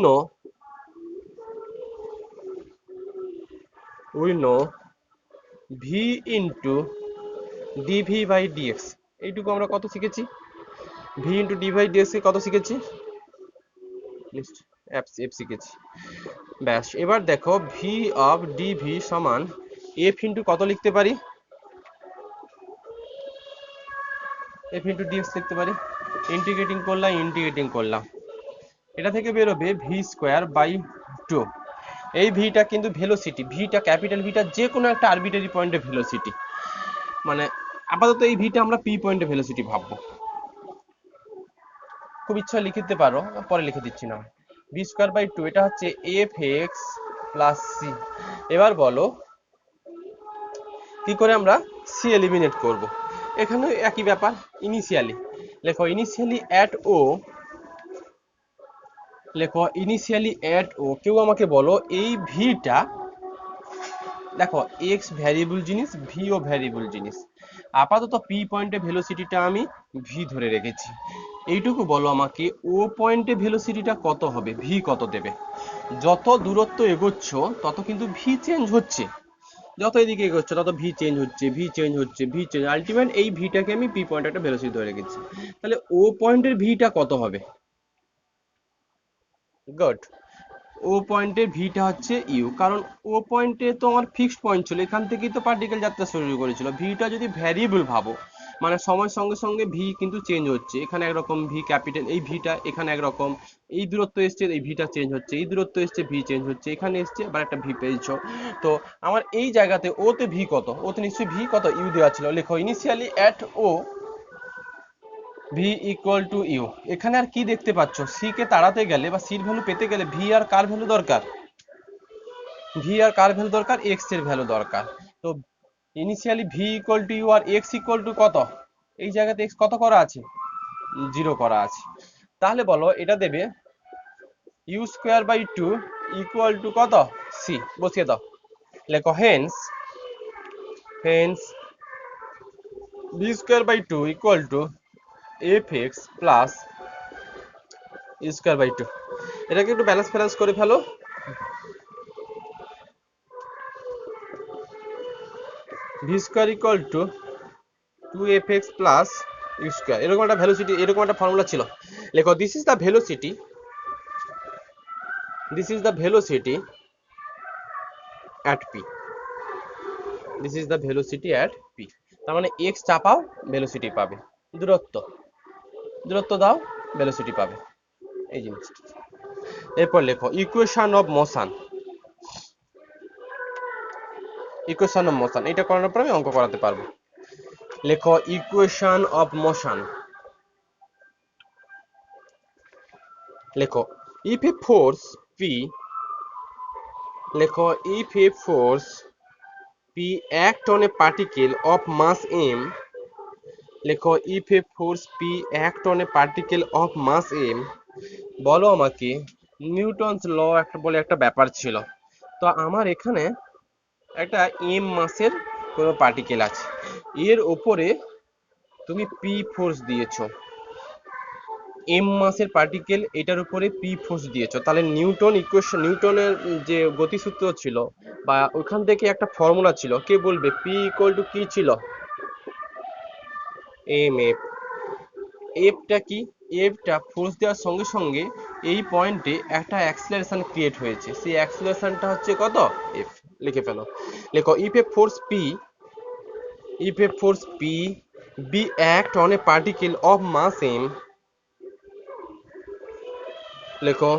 know v into dv by dx. এইটুকু আমরা কত শিখেছি? V into d by dx কে কত শিখেছি? এফ শিখেছি। ব্যাস, এবার দেখো ভি অফ ডিভি সমান এফ ইন্টু কত লিখতে পারি? এফ ইন্টু ডিএক্স লিখতে পারি। ইন্টিগ্রেটিং করলাম, এটা থেকে বেরোবে ভি স্কোয়ার বাই 2। এই ভিটা কিন্তু ভেলোসিটি, ভিটা ক্যাপিটাল ভিটা যে কোনো একটা আরবিটারি পয়েন্টে ভেলোসিটি। মানে আপাতত এই ভিটা আমরা পি পয়েন্টে ভেলোসিটি ভাববো। খুব ইচ্ছা লিখে দিতে পারো, পরে লিখে দিচ্ছি না। ভি স্কোয়ার বাই 2 এটা হচ্ছে এফ এক্স প্লাস সি। এবার বলো কি করে আমরা সি এলিমিনেট করব? এখানে একই ব্যাপার, ইনিশিয়ালি লেখো ইনিশিয়ালি অ্যাট ও কেউ আমাকে বলো এই ভিটা, দেখো এক্স ভ্যারিয়েবল জিনিস, ভিও ভ্যারিয়েবল জিনিস, আপাতত পি পয়েন্টে ভেলোসিটিটা আমি ভি ধরে রেখেছি। এইটুকু বলো আমাকে ও পয়েন্টে ভেলোসিটিটা কত হবে, ভি কত দেবে? যত দূরত্ব এগোচ্ছ তত কিন্তু ভি চেঞ্জ হচ্ছে, যত এদিকে এগোচ্ছে তত ভি চেঞ্জ হচ্ছে, আলটিমেট এই ভিটাকে আমি পি পয়েন্টে একটা ভেলোসিটি ধরে রেখেছি। তাহলে ও পয়েন্টের ভিটা কত হবে? গুড, ও পয়েন্টে ভিটা হচ্ছে ইউ, কারণ ও পয়েন্টে তো আমার ফিক্সড পয়েন্ট ছিল, এখান থেকেই তো পার্টিকেল যাত্রা শুরু করেছিল। ভিটা যদি ভ্যারিয়েবল ভাবো, মানে সময়ের সঙ্গে সঙ্গে ভি কিন্তু চেঞ্জ হচ্ছে, এখানে একরকম ভি ক্যাপিটাল, এই ভিটা এখানে একরকম, এই দূরত্ব এসছে এই ভিটা চেঞ্জ হচ্ছে, এই দূরত্ব এসছে ভি চেঞ্জ হচ্ছে, এখানে এসছে আবার একটা ভি পেয়েছো। তো আমার এই জায়গাতে ওতে ভি কত? ওতে নিশ্চয়ই ভি কত ইউ দেওয়া ছিল। লেখো initially at O V equal to U. এখানে আর কি দেখতে পাচ্ছ? সি কে তাড়াতে গেলে বা সির ভ্যালু পেতে গেলে ভি আর কার ভ্যালু দরকার? এক্স এর ভ্যালু দরকার। তো initially V equal to U আর এক্স ইকুয়াল টু কত? এই জায়গাতে এক্স কত করা আছে? 0 করা আছে। তাহলে বলো এটা দেবে u square by 2 equal to কত? সি। বসিয়ে দাও। লেখো hence v square by 2 equal to F x plus u square by 2। এটাকে একটু ব্যালেন্স করে ফেলো। V square equal to 2fx plus u square, এরকম একটা ভেলোসিটি, এরকম একটা ফর্মুলা ছিল। লেখো this is the velocity at P. তার মানে এক্স চাপাও ভেলোসিটি পাবে, দূরত্ব দাও ভেলোসিটি পাবে, এই জিনিসটা। এরপর লেখো ইকুয়েশন অফ মোশন। এটা করানোর পর আমি অঙ্ক করাতে পারবো। লেখো ইকুয়েশন অফ মোশন। লেখো if a force P act on a particle of mass m, if a force P act on a particle of mass m, বলো আমাকে নিউটনস ল একটা বলে একটা ব্যাপার ছিল। তো আমার এখানে একটা এম মাসের কোনো পার্টিকেল আছে, এর ওপরে তুমি পি ফোর্স দিয়েছো, এম মাসের পার্টিকেল, এটার উপরে পি ফোর্স দিয়েছো, তাহলে নিউটনের যে গতিসূত্র ছিল বা ওইখান থেকে একটা ফর্মুলা ছিল, কে বলবে? পি ইকুয়াল টু কি ছিল? M F. এফটা কি? এফটা ফোর্স দেওয়ার সঙ্গে সঙ্গে এই পয়েন্টে একটা অ্যাক্সিলারেশন ক্রিয়েট হয়েছে, সেই অ্যাক্সিলারেশনটা হচ্ছে কত? এফ। লিখে ফেলো, লেখো if a force p be act on a particle of mass m, লেখো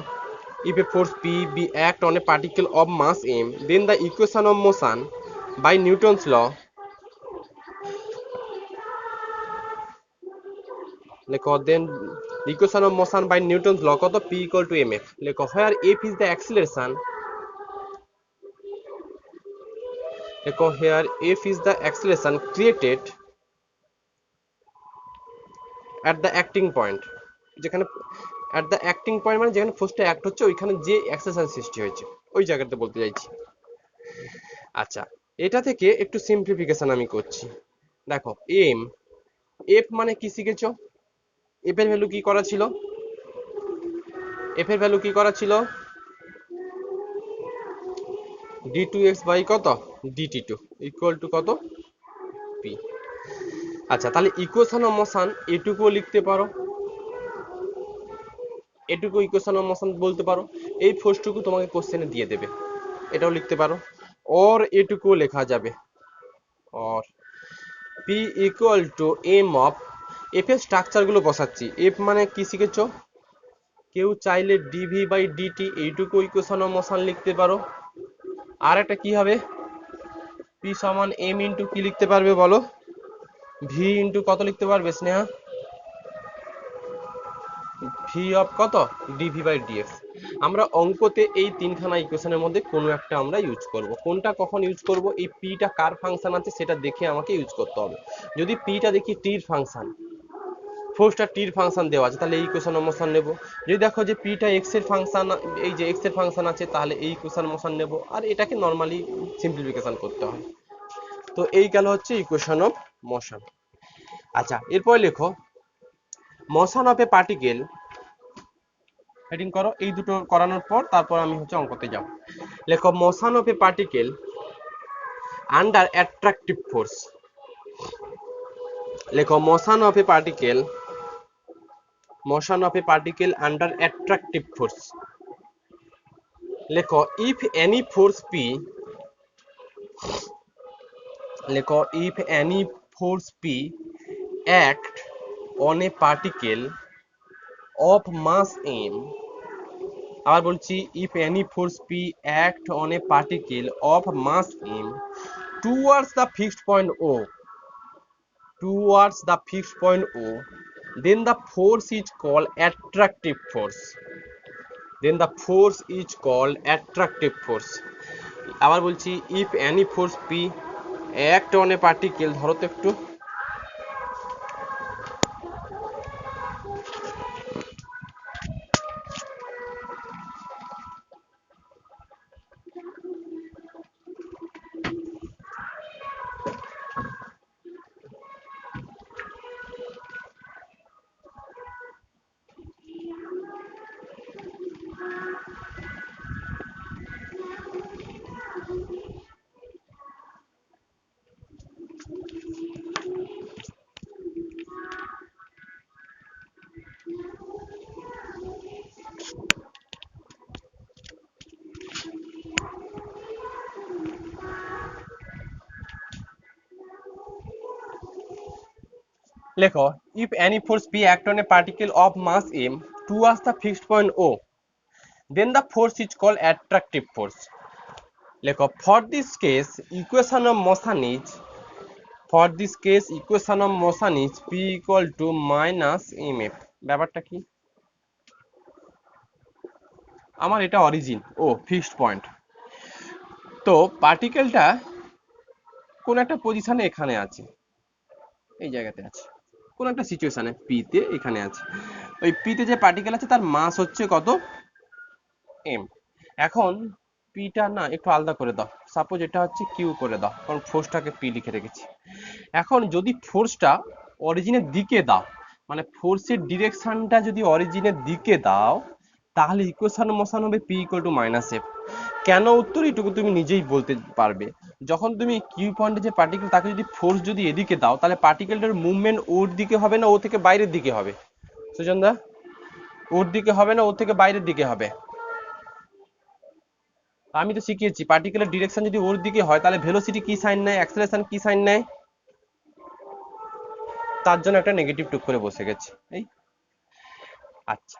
if a force p be act on a particle of mass m, then the equation of motion by Newton's law, লেখো then the equation of motion by Newton's law কত? p equal to mf। লেখো where f is the acceleration, লেখো here f is the acceleration created at the acting point, যেখানে at the acting point মানে যেখানে ফোর্সটা অ্যাক্ট হচ্ছে ওইখানে যে অ্যাক্সেলারেশন সৃষ্টি হয়েছে ওই জায়গাতে বলতে চাইছি। আচ্ছা, এটা থেকে একটু সিম্পলিফিকেশন আমি করছি। দেখো এম এফ মানে কি শিখেছো? এফ এর ভ্যালু কি করা ছিল? এফ এর ভ্যালু কি করা ছিল? d2x বাই কত? dt2 ইকুয়াল টু কত? পি। আচ্ছা, তাহলে ইকুয়েশন অফ মোশন এটুকুও লিখতে পারো, এটুকু ইকুয়েশন অফ মোশন বলতে পারো, এই ফোর্সটুকু তোমাকে কোশ্চেনে দিয়ে দেবে, এটাও লিখতে পারো। অর এটুকুও লেখা যাবে, or P equal to M of, F এর স্ট্রাকচার গুলো বসাচ্ছি। এফ মানে কি শিখেছো? কেউ চাইলে ডিভি বাই ডিটি এইটুকু ইকুয়েশন অফ মোশন লিখতে পারো। আর একটা কি হবে? পি সমান এম ইন্টু কি লিখতে পারবে বলো? ভি ইন্টু কত লিখতে পারবে স্নেহা? ভি অফ কত? DV by DX. আমরা অঙ্কতে এই তিনখানা ইকুয়েশনের মধ্যে কোনো একটা আমরা ইউজ করব। কোনটা কখন ইউজ করব? এই পিটা কার ফাংশন আছে সেটা দেখে আমাকে ইউজ করতে হবে। যদি পিটা দেখি টির ফাংশন, ফোর্সটা টির ফাংশন দেওয়া আছে, তাহলে এই ইকুয়েশন অফ মোশন নেব। যদি দেখো যে পিটা এক্স এর ফাংশন, এই যে এক্স এর ফাংশন আছে, তাহলে এই ইকুয়েশন মোশন নেব। আর এটাকে নরমালি সিম্পলিফিকেশন করতে হয়। তো এই গেল হচ্ছে ইকুয়েশন অফ মোশন। আচ্ছা, এরপর লেখো motion of a particle, heading করো। এই দুটো করানোর পর তারপর আমি হচ্ছে অঙ্কতে যাব। লেখো motion of a particle under attractive force, লেখো motion of a particle, motion of a particle under attractive force, লেখো if any force p, লেখো if any force p act on a particle of mass m, আবার বলছি if any force p act on a particle of mass m towards the fixed point o, towards the fixed point o, then the force is called attractive force, then the force is called attractive force। আবার বলছি if any force p act on a particle, ধরো তো একটু, লেখো if any force p act on a particle of mass m towards the fixed point o, then the force is called attractive force। লেখো for this case equation of motion is, for this case equation of motion is p equal to minus mf। ব্যাপারটা কি? আমার এটা অরিজিন, ও ফিক্সড পয়েন্ট, তো পার্টিকেলটা কোন একটা পজিশনে এখানে আছে, এই জায়গাতে আছে, কোন একটা সিচুয়েশনে পি তে এখানে আছে। ওই পি তে যে পার্টিকেল আছে তার মাস হচ্ছে কত? এম। এখন পিটা না একটু আলাদা করে দাও, সাপোজ এটা হচ্ছে কিউ করে দাও, কারণ ফোর্সটাকে পি লিখে রেখেছি। এখন যদি ফোর্সটা অরিজিনের দিকে দাও, মানে ফোর্সের ডিরেকশনটা যদি অরিজিনের দিকে দাও তাহলে ইকুয়েশন মোশন হবে P equal to minus F. কেন উত্তর এটুকু তুমি নিজেই বলতে পারবে। যখন তুমি কিউ পয়েন্টে যে পার্টিকেল তাকে যদি ফোর্স যদি এদিকে দাও তাহলে পার্টিকেলটার মুভমেন্ট ওর দিকে হবে না ও থেকে বাইরের দিকে হবে? সুজন দা, ওর দিকে হবে না ও থেকে বাইরের দিকে হবে? আমি তো শিখিয়েছি পার্টিকেলের ডিরেকশন যদি ওর দিকে হয় তাহলে ভেলোসিটি কি সাইন নেয়, অ্যাক্সেলারেশন কি সাইন নেয়? তার জন্য একটা নেগেটিভ টুক করে বসে গেছে এই। আচ্ছা,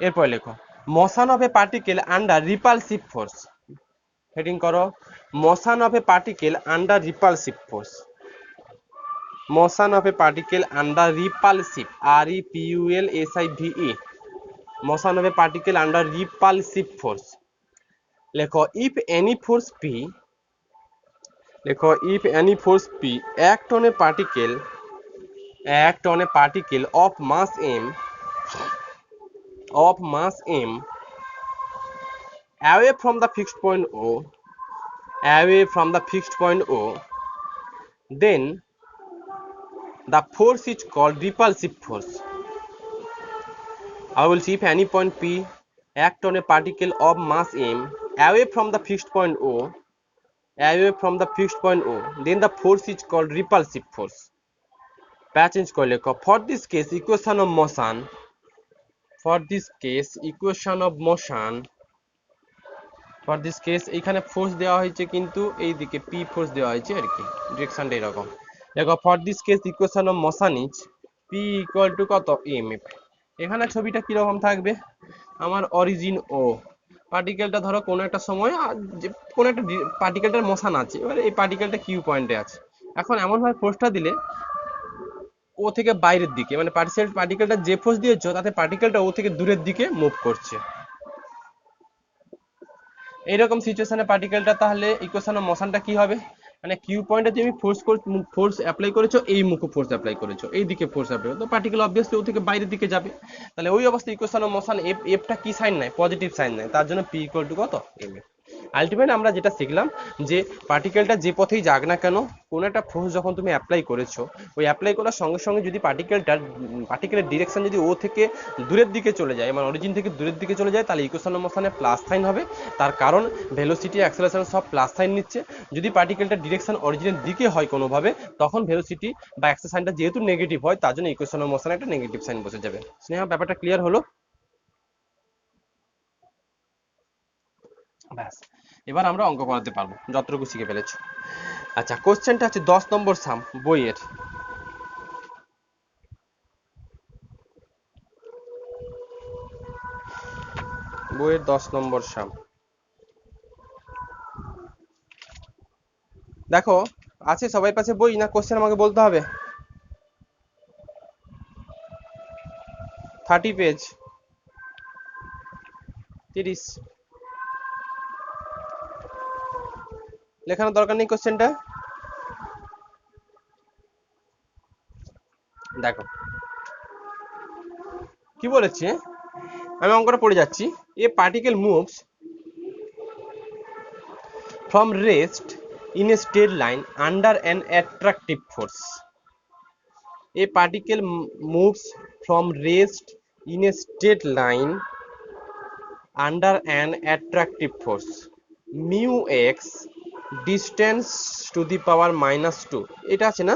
এরপরে লেখো motion of a particle under repulsive force. Heading করো motion of a particle under repulsive force. Motion of a particle under repulsive, REPULSIVE, motion of a particle under repulsive force. লেখো ইফ এনি ফোর্স পি, লেখো if any force P act on a particle of mass m away from the fixed point O, then the force is called repulsive force. I will see if any point P act on a particle of mass m away from the fixed point O, then the force is called repulsive force. Patch change করে লেখো for this case equation এখানে ফোর্স দেওয়া হয়েছে কিন্তু এই দিকে পি ফোর্স দেওয়া হয়েছে আর কি, ডিরেকশনটা এরকম। দেখো for this case equation of motion is P equal to কত mf। এখানে ছবিটা কিরকম থাকবে, আমার অরিজিন ও, পার্টিকেলটা ধরো কোনো একটা সময় যে কোনো একটা পার্টিকেলটার মোশন আছে, এবারে এই পার্টিকেলটা কিউ পয়েন্টে আছে। এখন এমন ভাবে ফোর্সটা দিলে ও থেকে বাইরের দিকে, মানে পার্টিকেলটা যে ফোর্স দিয়েছো তাতে পার্টিকেলটা ও থেকে দূরের দিকে মুভ করছে। এইরকম সিচুয়েশনে পার্টিকেলটা তাহলে ইকুয়েশনের মোশনটা কি হবে, মানে কিউ পয়েন্টে তুমি ফোর্স অ্যাপ্লাই করেছো, এই মুখে ফোর্স অ্যাপ্লাই করেছো, এই দিকে ফোর্স অ্যাপ্লাই তো পার্টিকেল অবভিয়াসলি ও থেকে বাইরের দিকে যাবে। তাহলে ওই অবস্থায় ইকুয়েশনের মোশন এফটা কি সাইন নেয়, পজিটিভ সাইন নেয়, তার জন্য পি ইকুয়াল টু কত এম এফ। আলটিমেট আমরা যেটা শিখলাম যে পার্টিকেলটা যে পথেই যাক না কেন, কোনো একটা ফোর্স যখন তুমি অ্যাপ্লাই করেছো, ওই অ্যাপ্লাই করার সঙ্গে সঙ্গে যদি পার্টিকেলের ডিরেকশন যদি ও থেকে দূরের দিকে চলে যায়, মানে অরিজিন থেকে দূরের দিকে চলে যায়, তাহলে ইকুয়েশনের মোশনে প্লাস সাইন হবে। তার কারণ ভেলোসিটি অ্যাক্সেলারেশন সব প্লাস সাইন নিচ্ছে। যদি পার্টিকেলটা ডিরেকশন অরিজিনের দিকে হয় কোনোভাবে, তখন ভেলোসিটি বা অ্যাক্সেস সাইনটা যেহেতু নেগেটিভ হয়, তার জন্য ইকুয়েশনের মোশনে একটা নেগেটিভ সাইন বসে যাবে। স্নেহা, ব্যাপারটা ক্লিয়ার হলো? ব্যাস, এবার আমরা অঙ্ক করাতে পারবো যতটুকু শিখে ফেলেছো। আচ্ছা, কোশ্চেনটা হচ্ছে 10 নম্বর সাম বইয়ের। বইয়ের 10 নম্বর সাম। দেখো আছে সবাই পাশে বই, না কোশ্চেন আমাকে বলতে হবে? 30 পেজ 30 লেখানোর দরকার নেই কোশ্চেনটা। দেখো কি বলেছে, আমি অঙ্কটা পড়ে যাচ্ছি। A particle moves from rest in a straight line under an attractive force. A particle moves from rest in a straight line under an attractive force mu x distance to the power -2, এটা আছে না,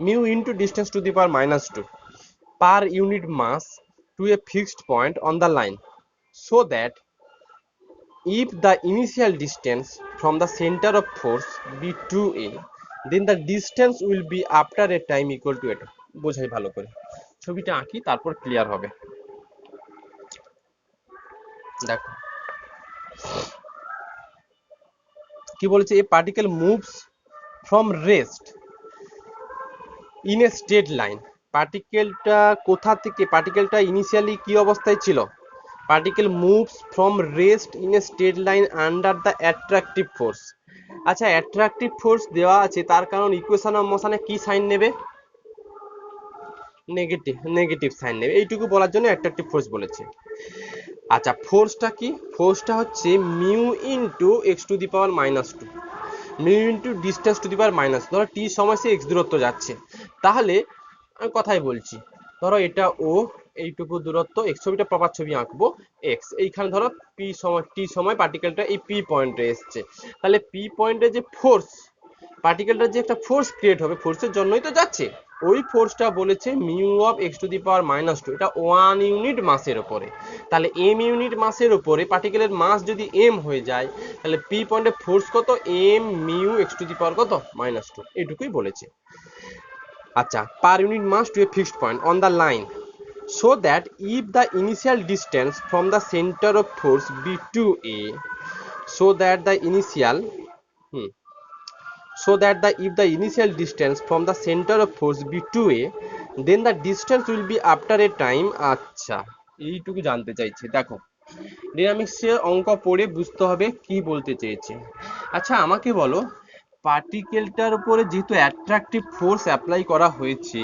mu into distance to the power -2 per unit mass to a fixed point on the line, so that if the initial distance from the center of force be 2a, then the distance will be after a time equal to এটা। বোঝাই ভালো করে, ছবিটা আঁকি তারপর ক্লিয়ার হবে। দেখো কি বলেছে, a particle moves from rest in a straight line. পার্টিকেলটা কোথা থেকে, পার্টিকেলটা ইনিশিয়ালি কি অবস্থায় ছিল, particle moves from rest in a straight line under the attractive force. আচ্ছা, অ্যাট্রাকটিভ ফোর্স দেওয়া আছে, তার কারণ ইকুয়েশন অফ মোশনে কি সাইন নেবে, নেগেটিভ সাইন নেবে, এইটুকু বলার জন্য অ্যাট্রাকটিভ ফোর্স বলেছে। আচ্ছা, ফোর্সটা কি, ফোর্সটা হচ্ছে mu into x to the power -2, mu into distance two the power minus, ধরো টি সময় সে এক্স দূরত্ব যাচ্ছে, তাহলে আমি কথাই বলছি, ধরো এটা ও, এইটুকু দূরত্ব, এক্স ছবিটা প্রপার ছবি আঁকবো, এক্স এইখানে ধরো পি সময় টি সময় পার্টিকেলটা এই পি পয়েন্টে এসছে, তাহলে পি পয়েন্টে যে ফোর্স, পার্টিকেলটার যে একটা ফোর্স ক্রিয়েট হবে, ফোর্সের জন্যই তো যাচ্ছে, ওই ফোর্সটা বলেছে mu of x to the power -2, এটা 1 ইউনিট মাসের উপরে। তাহলে এম ইউনিট মাসের উপরে পার্টিকেলের মাস যদি এম হয়ে যায়, তাহলে পি পয়েন্টে ফোর্স কত, m mu x to the power কত -2, এইটুকুই বলেছে। আচ্ছা, per unit mass to a fixed point on the line, so that if the initial distance from the center of force be 2a, so that the initial hmm, so that the if the initial distance from the center of force be 2a, then the distance will be after a time। আচ্ছা, এইটুকু জানতে চাইছে। দেখো, ডাইনামিক্সের অঙ্ক পড়ে বুঝতে হবে কি বলতে চেয়েছে। আচ্ছা আমাকে বলো, পার্টিকেলটার উপরে যেহেতু অ্যাট্রাকটিভ ফোর্স অ্যাপ্লাই করা হয়েছে,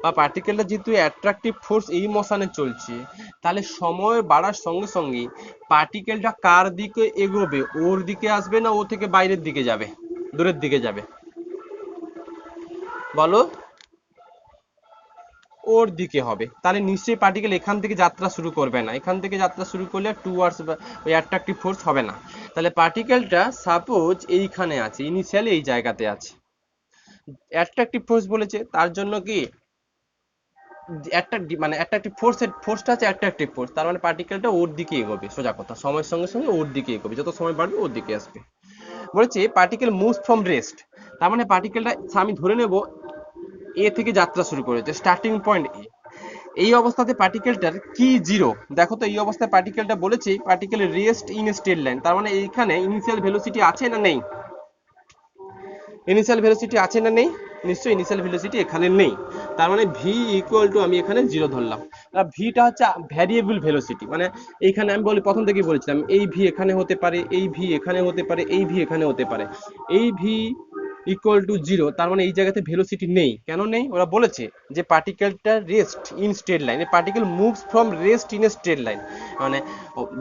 বা পার্টিকেলটা যেহেতু অ্যাট্রাকটিভ ফোর্স এই মোশনে চলছে, তাহলে সময় বাড়ার সঙ্গে সঙ্গে পার্টিকেলটা কার দিকে এগোবে, ওর দিকে আসবে না ও থেকে বাইরের দিকে যাবে, দূরের দিকে যাবে? বলো। ওর দিকে হবে। তাহলে নিশ্চয়ই পার্টিকেল এখান থেকে যাত্রা শুরু করবে না, এখান থেকে যাত্রা শুরু করলে টুয়ার্ডস ওই অ্যাট্রাকটিভ ফোর্স হবে না। তাহলে পার্টিকেলটা সাপোজ এইখানে আছে, ইনিশিয়ালি এই জায়গাতে আছে, অ্যাট্রাকটিভ ফোর্স বলেছে, তার জন্য কি মানে অ্যাট্রাকটিভ ফোর্সটা আছে অ্যাট্রাকটিভ ফোর্স, তার মানে পার্টিকেলটা ওর দিকে এগোবে, সোজা কথা, সময়ের সঙ্গে সঙ্গে ওর দিকে এগোবে, যত সময় বাড়বে ওর দিকে আসবে। বলেছে পার্টিকেল মুভস ফ্রম রেস্ট, তার মানে পার্টিকেলটা আমি ধরে নেব এ থেকে যাত্রা শুরু করেছে, স্টার্টিং পয়েন্ট এ। এই অবস্থাতে পার্টিকেলটার কি জিরো, দেখো তো এই অবস্থায় পার্টিকেলটা বলেছে particle rest in straight line, তার মানে এইখানে ইনিশিয়াল ভেলোসিটি আছে না নেই? ইনিশিয়াল ভেলোসিটি আছে না নেই? নিশ্চয়ই ইনিশিয়াল ভেলোসিটি এখানে নেই, তার মানে ভি ইকুয়াল টু, আমি এখানে জিরো ধরলাম। ভিটা হচ্ছে ভ্যারিয়েবল ভেলোসিটি, মানে এইখানে আমি বলি প্রথম থেকেই বলেছিলাম এই ভি এখানে হতে পারে, এই ভি এখানে হতে পারে, এই ভি এখানে হতে পারে, এই ভি ইকুয়াল টু জিরো, তার মানে এই জায়গাতে ভেলোসিটি নেই। কেন নেই? ওরা বলেছে যে পার্টিকেলটা rest in straight line, a particle moves from rest in a straight line, মানে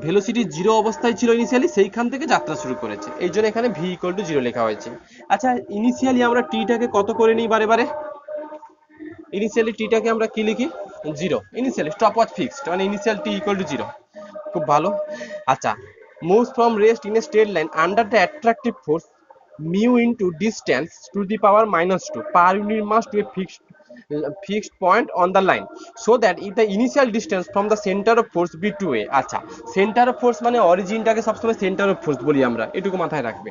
ভেলোসিটি জিরো অবস্থায় ছিল ইনিশিয়ালি, সেইখান থেকে যাত্রা শুরু করেছে, এই জন্য এখানে ভি ইকুয়াল টু জিরো লেখা হয়েছে। আচ্ছা, ইনিশিয়ালি আমরা টিটাকে কত করে নিই বারে বারে? ইনিশিয়ালি টিটাকে আমরা কি লিখি? Zero. Initially stop watch fixed, মানে initial t equal to zero. খুব ভালো। আচ্ছা, moves from rest in a straight line under the attractive force mu into distance to the power -2 per unit mass to a fixed point on the line, so that if the initial distance from the center of force be 2a। আচ্ছা, সেন্টার অফ ফোর্স মানে অরিজিনটাকে সবসময় সেন্টার অফ ফোর্স বলি আমরা, এটুকু মাথায় রাখবে।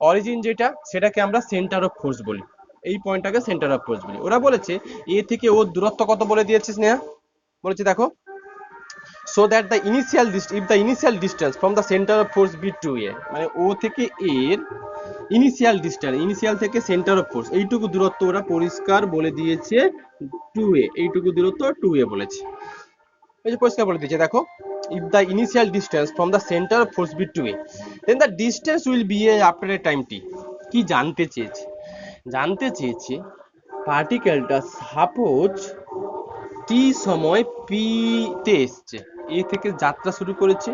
অরিজিন যেটা সেটাকে আমরা সেন্টার অফ ফোর্স বলি, এই পয়েন্টটাকে সেন্টার অফ ফোর্স বলি। ওরা বলেছে এ থেকে ওর দূরত্ব কত বলে দিয়েছে স্নেহা? বলেছে দেখো, so that the initial if the initial distance from the center of force be 2a, মানে ও থেকে এর ইনিশিয়াল ডিস্টেন্স, ইনিশিয়াল থেকে সেন্টার অফ ফোর্স এইটুকু দূরত্ব ওরা পরিষ্কার বলে দিয়েছে 2a, এইটুকু দূরত্ব 2a বলেছে, এই যে পরিষ্কার বলে দিয়েছে। দেখো, if the initial distance from the center of force be 2a, then the distance will be a after a time t। কি জানতে চেয়েছে? জানতে চেয়েছে পার্টিকেলটা সাপোজ টি সময় পি তে এসছে, এ থেকে যাত্রা শুরু করেছে,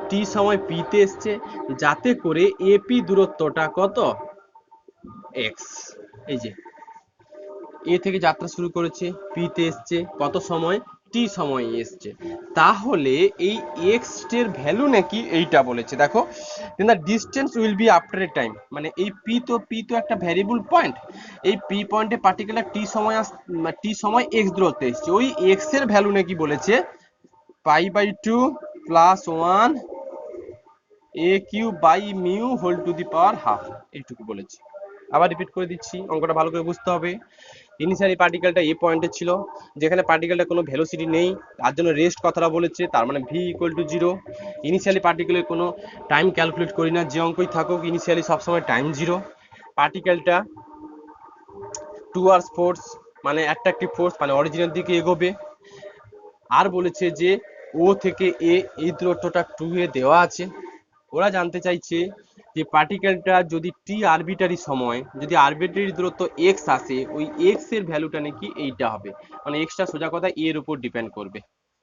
টি সময় পি তে এসছে, যাতে করে এপি দূরত্বটা কত, এক্স। এই যে এ থেকে যাত্রা শুরু করেছে, পি তে এসছে, কত সময়, টি সময় এসছে, তাহলে এই এক্স এর ভ্যালু নাকি এইটা বলেছে। দেখো, then the distance will be after A time, মানে এই পি তো একটা ভ্যারিয়েবল পয়েন্ট, এই পি পয়েন্টে পার্টিকুলার টি সময় এক্স দূরত্বে এসছে, ওই এক্স এর ভ্যালু নাকি বলেছে π/2 + 1 a cube by mu whole to the power half, এইটুকু বলেছে। আবার রিপিট করে দিচ্ছি, অঙ্কটা ভালো করে বুঝতে হবে। ইনিশিয়ালি পার্টিকেলটা এ পয়েন্টে ছিল, যেখানে পার্টিকেলটা কোনো ভেলোসিটি নেই, তার জন্য রেস্ট কথাটা বলেছে, তার মানে v equal to zero. Initially পার্টিকেলের কোনো টাইম ক্যালকুলেট করি না, যে অঙ্কই থাকুক ইনিশিয়ালি সবসময় টাইম জিরো। পার্টিকেলটা টুয়ার্ডস ফোর্স মানে অ্যাট্রাকটিভ ফোর্স মানে অরিজিনের দিকে এগোবে। আর বলেছে যে ও থেকে এ এই দূরত্বটা 2a দেওয়া আছে। ওরা জানতে চাইছে যে পার্টিকেলটা যদি টি আরবিটারি সময়, যদি আরবিটারি দূরত্ব এক্স আসে, ওই এক্স এর ভ্যালুটা নাকি এইটা হবে, মানে এক্সটা সোজা কথা এর উপর ডিপেন্ড করবে।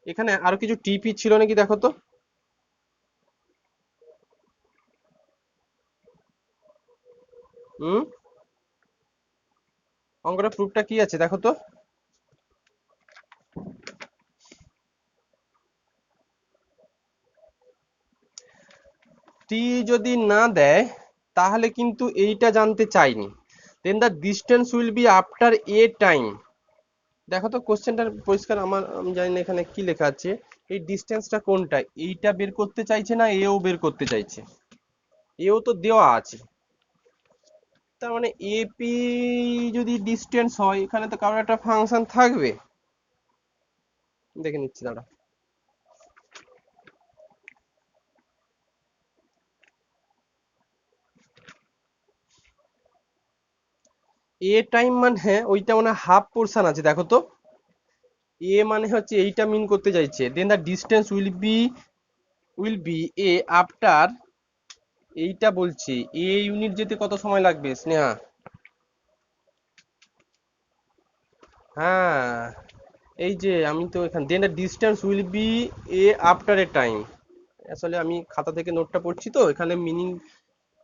এখানে আরো কিছু টিপি ছিল নাকি দেখো তো। হুম, অঙ্কটা প্রুফটা কি আছে দেখো তো। টি যদি না দেয় তাহলে কিন্তু এইটা জানতে চাইনি। Then the distance will be after A time. দেখো তো কোশ্চেনটা পরিষ্কার, আমি জানি না এখানে কি লেখা আছে। এই ডিস্টেন্সটা কোনটা, এইটা বের করতে চাইছে না এও বের করতে চাইছে? এও তো দেওয়া আছে, তার মানে এপি যদি ডিস্টেন্স হয় এখানে তো কারোর একটা ফাংশন থাকবে। দেখে নিচ্ছি দাঁড়া। এ টাইম মানে ওইটা মানে হাফ পোর্শন আছে, দেখো তো। এ মানে হচ্ছে এইটা মিন করতে চাইছে। Then the distance will be A after, এইটা বলছি এ ইউনিট যেতে কত সময় লাগবে স্নেহা? হ্যাঁ, এই যে আমি তো এখানে then the distance will be A after A time. আসলে আমি খাতা থেকে নোটটা পড়ছি তো, এখানে মিনিং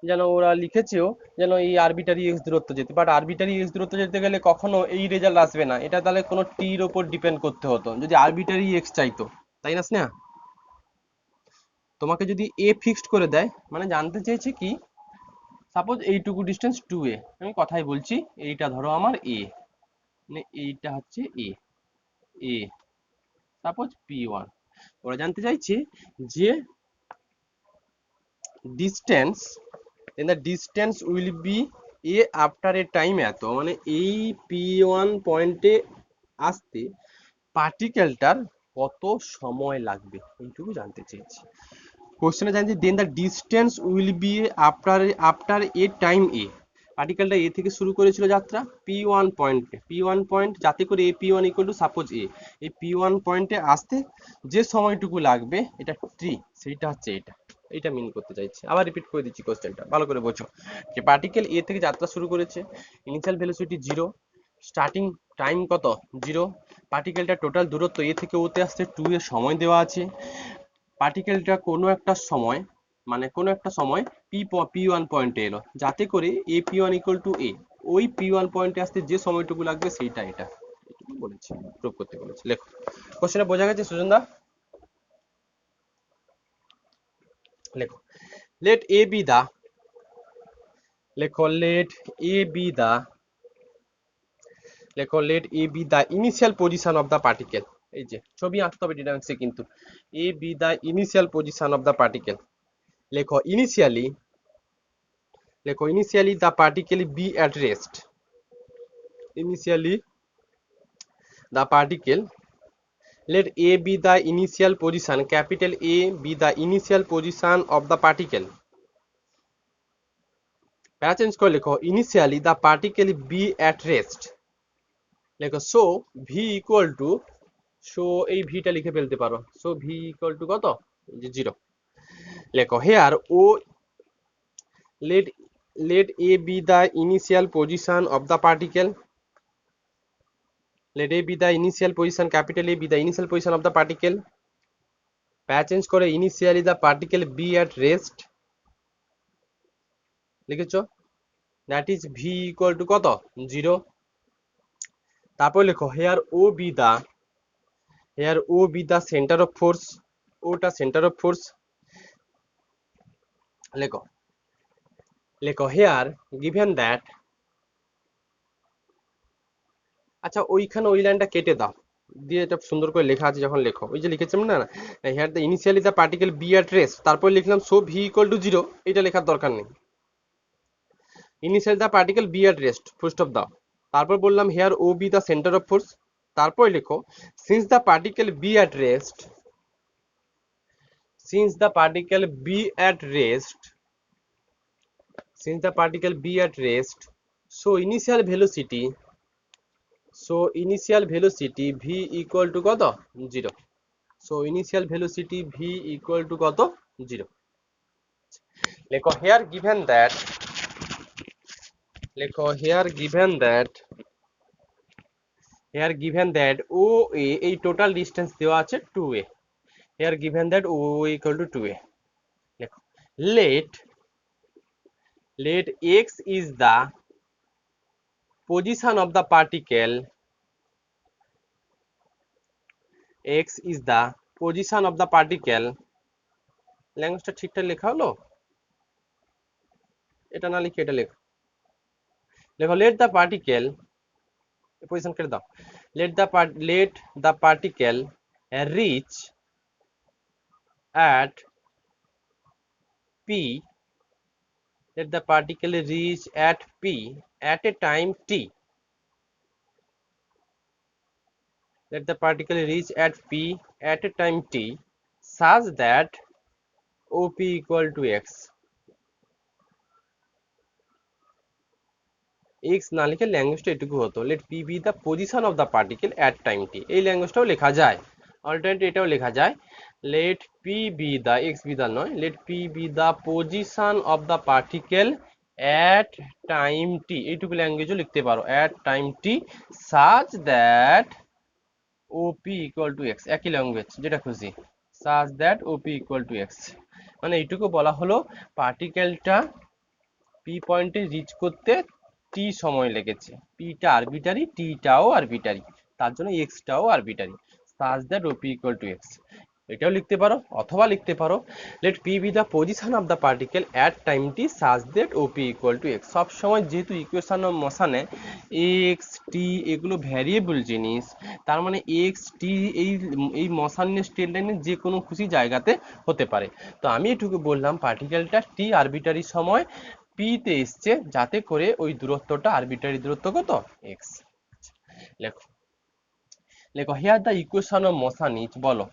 যেন ওরা লিখেছেও যেন এই আরবিটারি এক্স দূরত্ব যেতে, বাট আরবিটারি এক্স দূরত্ব যেতে গেলে কখনো এই রেজাল্ট আসবে না, এটা তাহলে কোনো টির ওপর ডিপেন্ড করতে হতো যদি আরবিটারি এক্স চাইতো, তাই না স্নেহা? তোমাকে যদি এ ফিক্সড করে দেয় মানে জানতে চেয়েছে কি, সাপোজ এইটুকু ডিস্টেন্স 2a, আমি কথাই বলছি, এইটা ধরো আমার এ, মানে এইটা হচ্ছে এ, এ সাপোজ p1। ওরা জানতে চাইছে যে distance, then the distance will be A after A time এত, মানে এই p1 পয়েন্টে আসতে পার্টিকেলটার কত সময় লাগবে এইটুকু জানতে চেয়েছি। কোশ্চেনে জানছি then the distance will be after A time a, পার্টিকেলটা এ থেকে শুরু করেছিল যাত্রা p1 পয়েন্টে, p1 পয়েন্ট যাতে করে এ p1 ইকুয়াল টু সাপোজ এ, এই p1 পয়েন্টে আসতে যে সময়টুকু লাগবে এটা টি, সেইটা হচ্ছে এটা, এইটা মিন করতে চাইছি। আবার রিপিট করে দিচ্ছি কোশ্চেনটা ভালো করে বোঝো। যে পার্টিকেল এ থেকে যাত্রা শুরু করেছে, ইনিশিয়াল ভেলোসিটি 0, স্টার্টিং টাইম কত 0, পার্টিকেলটা টোটাল দূরত্ব এ থেকে ওতে আসতে 2 এর সময় দেওয়া আছে, পার্টিকেলটা কোনো একটা সময় মানে কোনো একটা সময় p1 পয়েন্টে এলো যাতে করে এ p1 ইকুয়াল টু এ, ওই p1 পয়েন্টে আসতে যে সময়টুকু লাগবে সেইটা এটা, এটুকু বলেছি, প্রুভ করতে বলেছি। লেখো কোশ্চেনটা বোঝা গেছে সুজনদা? লেখো লেট এ বি দা, লেখো লেট এ বি দা, লেখো let A be the initial position of the particle. এই যে ছবি আঁকতে হবে ডিডাক্সে কিন্তু, A be the initial position of the particle. লেখো ইনিশিয়ালি, লেখো initially the particle be at rest, initially the particle, let a be the initial position, capital A be the initial position of the particle, para change করে লেখো initially the particle be at rest, লেখো so v equal to, so এই ভিটা লিখে ফেলতে পারো, সো ভি ইকুয়াল টু কত, 0। লেখো here O, let let a be the initial position of the particle, let a be the initial position, capital A be the initial position of the particle, para change করে initially the particle be at rest লিখেছো, that is v equal to কত 0। তারপর লেখো here O be the, here O be the centre of force, ওটা সেন্টার অফ ফোর্স। লেখো লেখো হেয়ার গিভেন দ্যাট, আচ্ছা ওইখানে ওই লাইনটা কেটে দাও, দিয়ে এটা সুন্দর করে লেখা আছে যখন লেখো, ওই যে লিখেছিলাম না here the initially the particle be at rest, তারপর লিখলাম সো ভি ইকুয়াল টু 0, এটা লেখার দরকার নেই, initially the particle be at rest full stop দাও, তারপর বললাম here O be the centre of force, তারপর লেখো since the particle be at rest, since the particle be at rest, since the particle be at rest, so initial velocity, so initial velocity v equal to কত 0, so initial velocity v equal to কত 0। লেখো here given that, লেখো here given that, here given that ও এ এই টোটাল ডিসটেন্স দেওয়া আছে 2a, here given that O equal to 2a, লেখো let x is the position of the particle, x is the position of the particle, ল্যাঙ্গুয়েজটা ঠিকঠাক লেখা হলো? এটা না লিখে এটা লেখো। লেখো let the particle, পজিশন কেটে দাও, let the particle reach at p, let the particle reach at p at a time t, let the particle reach at p at a time t such that OP equal to x, x না লিখে ল্যাঙ্গুয়েজটা এটুকু হতো, let p be the position of the particle at time t, এই ল্যাঙ্গুয়েজটাও লেখা যায়, অল্টারনেটিভ এটাও লেখা যায়, let p be the, x be the নয়, let p be the position of the particle at time t, এইটুকু ল্যাঙ্গুয়েজও লিখতে পারো, at time t such that OP equal to x, একই ল্যাঙ্গুয়েজ যেটা খুশি, such that OP equal to x, মানে এইটুকু বলা হলো পার্টিকেলটা পি পয়েন্টে রিচ করতে টি সময় লেগেছে, পিটা আরবিটারি, টিটাও আরবিটারি, তার জন্য এক্সটাও arbitrary, such that OP equal to x, এটাও লিখতে পারো, অথবা লিখতে পারো let p be the position of the particle at time t such that OP equal to x, সব সময় যেহেতু ইকুয়েশন অফ মোশনে x t এগুলো ভ্যারিয়েবল জিনিস, তার মানে x t এই মোশনের স্ট্রেট লাইনের যে কোনো খুশি জায়গাতে হতে পারে, তো আমি এটুকু বললাম পার্টিকেলটা টি আরবিটারি সময় পি তে এসছে, যাতে করে ওই দূরত্বটা আরবিটারি দূরত্ব কত x, লেখো লেখো here the equation of motion is, বলো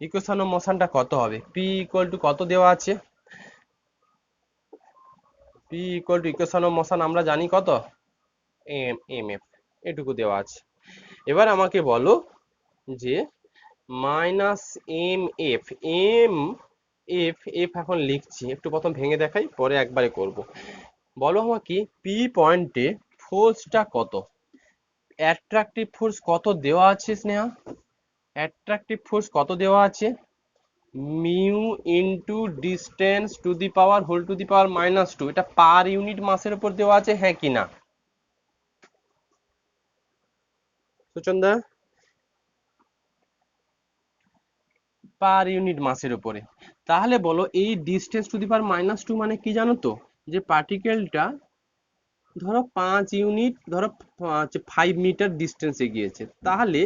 ইকুয়েশন অফ মোশনটা কত হবে, p ইকুয়াল টু কত দেওয়া আছে, p equal to equation of motion আমরা জানি কত mf, এটুকু দেওয়া আছে, এবার আমাকে বলো যে মাইনাস এম এফ, এফ এখন লিখছি, একটু প্রথম ভেঙে দেখাই পরে একবারে করব, বলো আমাকে পি পয়েন্টে ফোর্সটা কত, অ্যাট্রাকটিভ ফোর্স কত দেওয়া আছে স্নেহা, অ্যাট্রাকটিভ ফোর্স কত দেওয়া আছে, mu into distance to the power whole to the power -2, এটা পার ইউনিট মাসের উপর দেওয়া আছে, হ্যাঁ কি না সুচন্দা, পার ইউনিট মাসের উপরে, তাহলে বলো এই ডিসটেন্স টু দি পাওয়ার -2 মানে কি জানো তো, যে পার্টিকেলটা ধরো 5 ইউনিট, ধরো 5 মিটার ডিস্টেন্সে গিয়েছে, তাহলে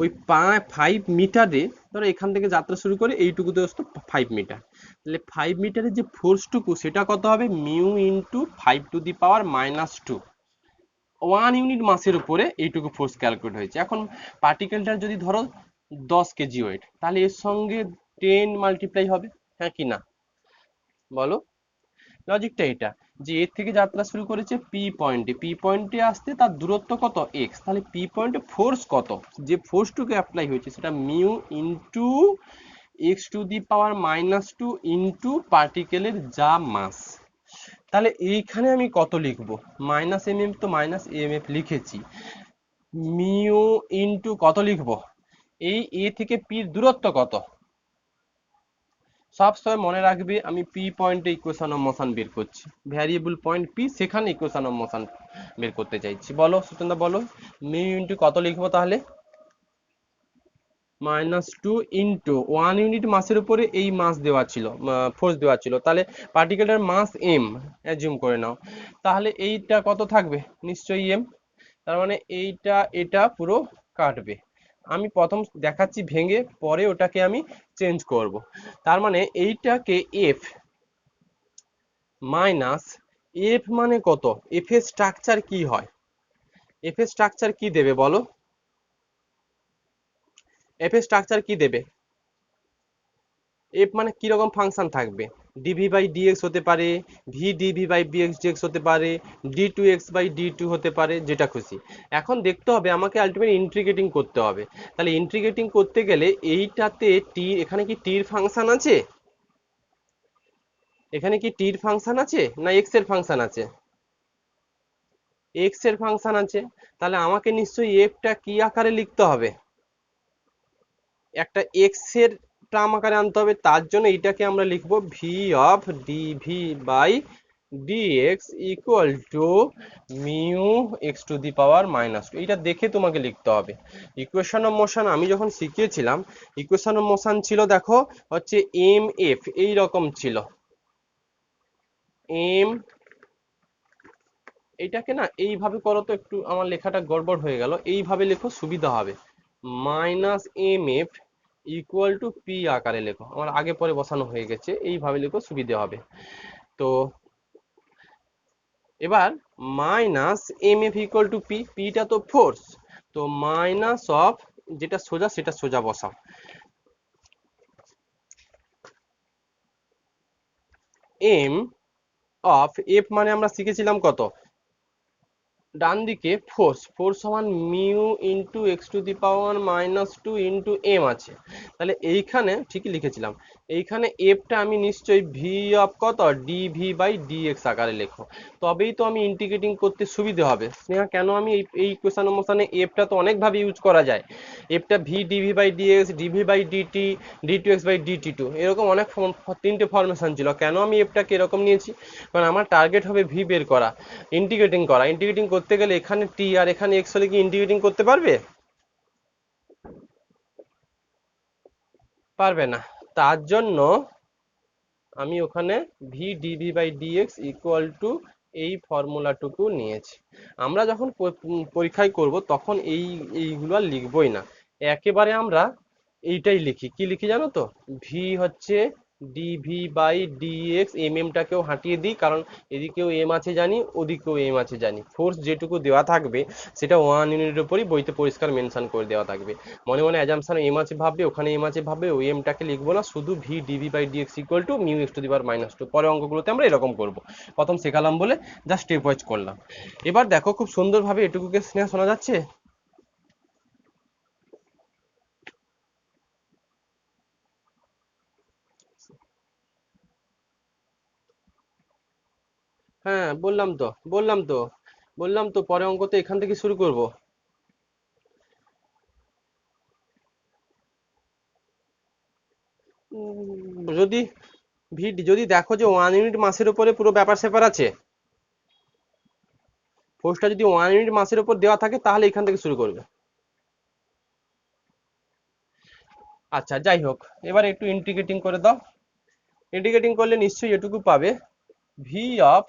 ওই 5 মিটারে ধরো এখান থেকে যাত্রা শুরু করে এইটুকু দোস্ত 5 মিটার, তাহলে 5 মিটারের যে ফোর্সটুকু সেটা কত হবে, mu into 5 two the power -2, 1 unit মাসের উপরে এইটুকু ফোর্স ক্যালকুলেট হয়েছে। এখন পার্টিকেলটার যদি ধরো 10 কেজি ওয়েট, তাহলে এর সঙ্গে 10 মাল্টিপ্লাই হবে, হ্যাঁ কি না বলো, লজিকটা এটা, যে এর থেকে যাত্রা শুরু করেছে পি পয়েন্টে আসতে তার দূরত্ব কত এক্স, তাহলে পি পয়েন্টে ফোর্স কত, যে ফোর্সটুকু অ্যাপ্লাই হয়েছে সেটা mu into x to the power -2 into পার্টিকেলের যা মাস, তাহলে এইখানে আমি কত লিখবো, মাইনাস এম এম তো মাইনাস এম এফ লিখেছি, মিউ ইন্টু কত লিখবো, এই এ থেকে পির দূরত্ব কত, সব সময় মনে রাখবে আমি পি পয়েন্টে ইকুয়েশন অফ মোশন বের করছি, ভ্যারিয়েবল পয়েন্ট পি, সেখানে ইকুয়েশন অফ মোশন বের করতে চাইছি, বলো সুচন্দা বলো, মিউ ইন্টু কত লিখবো তাহলে, -2 ইন্টু 1 ইউনিট মাসের উপরে এই মাস দেওয়া ছিল, ফোর্স দেওয়া ছিল, তাহলে পার্টিকেলটার মাস এম অ্যাজিউম করে নাও, তাহলে এইটা কত থাকবে নিশ্চয়ই এম, তার মানে এইটা এটা পুরো কাটবে, আমি প্রথম দেখাচ্ছি ভেঙে, পরে ওটাকে আমি চেঞ্জ করব, তার মানে এইটাকে এফ মাইনাস এফ মানে কত, এফ এর স্ট্রাকচার কি হয়, এফ এর স্ট্রাকচার কি দেবে বলো, এফ এর স্ট্রাকচার কি দেবে, এফ মানে কি রকম ফাংশন থাকবে, ডিভি বাই ডিএক্স হতে পারে, V DV by BX DX হতে পারে, D two x by D two হতে পারে, যেটা খুশি, এখন দেখতে হবে আমাকে আলটিমেট ইন্টিগ্রেটিং করতে হবে, তাহলে ইন্টিগ্রেটিং করতে গেলে এইটাতে টি, এখানে কি টির ফাংশন আছে, এখানে কি টির ফাংশন আছে না এক্স এর ফাংশন আছে, এক্স এর ফাংশন আছে, তাহলে আমাকে নিশ্চয়ই এফটা কি আকারে লিখতে হবে, একটা এক্স এর টার্ম আকারে আনতে হবে, তার জন্য এটাকে আমরা লিখবো V of DV by dx equal to mu x to the power minus two. এইটা দেখে তোমাকে লিখতে হবে। ইকুয়েশন অফ মোশন আমি যখন শিখিয়েছিলাম, ইকুয়েশন অফ মোশন ছিল দেখো হচ্ছে এম এফ এই রকম ছিল। এম, এইটাকে না এইভাবে করো তো, একটু আমার লেখাটা গড়বড় হয়ে গেল, এইভাবে লেখো সুবিধা হবে। Minus M F equal to P আকারে লেখো, আমার আগে পরে বসানো হয়ে গেছে, এইভাবে লেখো সুবিধা হবে। তো এবার minus M F equal to P, পিটা তো ফোর্স, তো মাইনাস অফ যেটা সোজা সেটা সোজা বসাও, এম অফ এফ মানে আমরা শিখেছিলাম কত, ডান দিকে ফোর্স, ফোর্স সমান mu into x to the power minus two into M আছে, তাহলে এইখানে ঠিকই লিখেছিলাম, এইখানে এফটা আমি নিশ্চয়ই ভি অফ কত ডিভি বাই ডিএক্স আকারে লেখো, তবেই তো আমি ইন্টিগ্রেটিং করতে সুবিধা হবে। স্নেহা কেন আমি এই ইকুয়েশন মোশনে এফটা তো অনেকভাবে ইউজ করা যায়, এফটা v DV by dx, dv by dt, d two x by DT two, এরকম অনেক তিনটে ফরমেশন ছিল, কেন আমি এফটাকে এরকম নিয়েছি, কারণ আমার টার্গেট হবে ভি বের করা, ইন্টিগ্রেটিং করা, ইন্টিগ্রেটিং করতে গেলে এখানে টি আর এখানে এক্স হলে কি ইন্টিগ্রেটিং করতে পারবে? পারবে না। তার জন্য আমি ওখানে V DV by dx equal to এই ফর্মুলাটুকু নিয়েছি। আমরা যখন পরীক্ষায় করব তখন এইগুলো আর লিখবই না, একেবারে আমরা এইটাই লিখি, কি লিখি জানো তো, ভি হচ্ছে ডিভি বাই ডিএক্স, টাকেও হাঁটিয়ে দিই, কারণ এদিকেও এম আছে জানি, ওদিকেও এম আছে জানি, ফোর্স যেটুকু দেওয়া থাকবে সেটা 1 ইউনিটের উপরই বইতে পরিষ্কার মেনশন করে দেওয়া থাকবে। মনে মনে অ্যাজাম্পশন এম আছে ভাববে, ওখানে এম আছে ভাববে, ওই এমটাকে লিখবো না, শুধু v DV by dx equal to mu x to the power minus two. পরে অঙ্কগুলোতে আমরা এরকম করব, প্রথম শেখালাম বলে জাস্ট স্টেপ ওয়াইজ করলাম। এবার দেখো খুব সুন্দরভাবে এটুকুকে স্নেহ শোনা যাচ্ছে? হ্যাঁ বললাম তো পরে অঙ্ক তো এখান থেকে শুরু করব। যদি যদি দেখো যে 1 ইউনিট মাসের উপরে পুরো ব্যাপার স্যাপার আছে, ফোর্সটা যদি 1 ইউনিট মাসের উপর দেওয়া থাকে তাহলে এখান থেকে শুরু করবে। আচ্ছা যাই হোক, এবার একটু ইন্টিগ্রেটিং করে দাও। ইন্টিগ্রেটিং করলে নিশ্চয়ই এটুকু পাবে, v of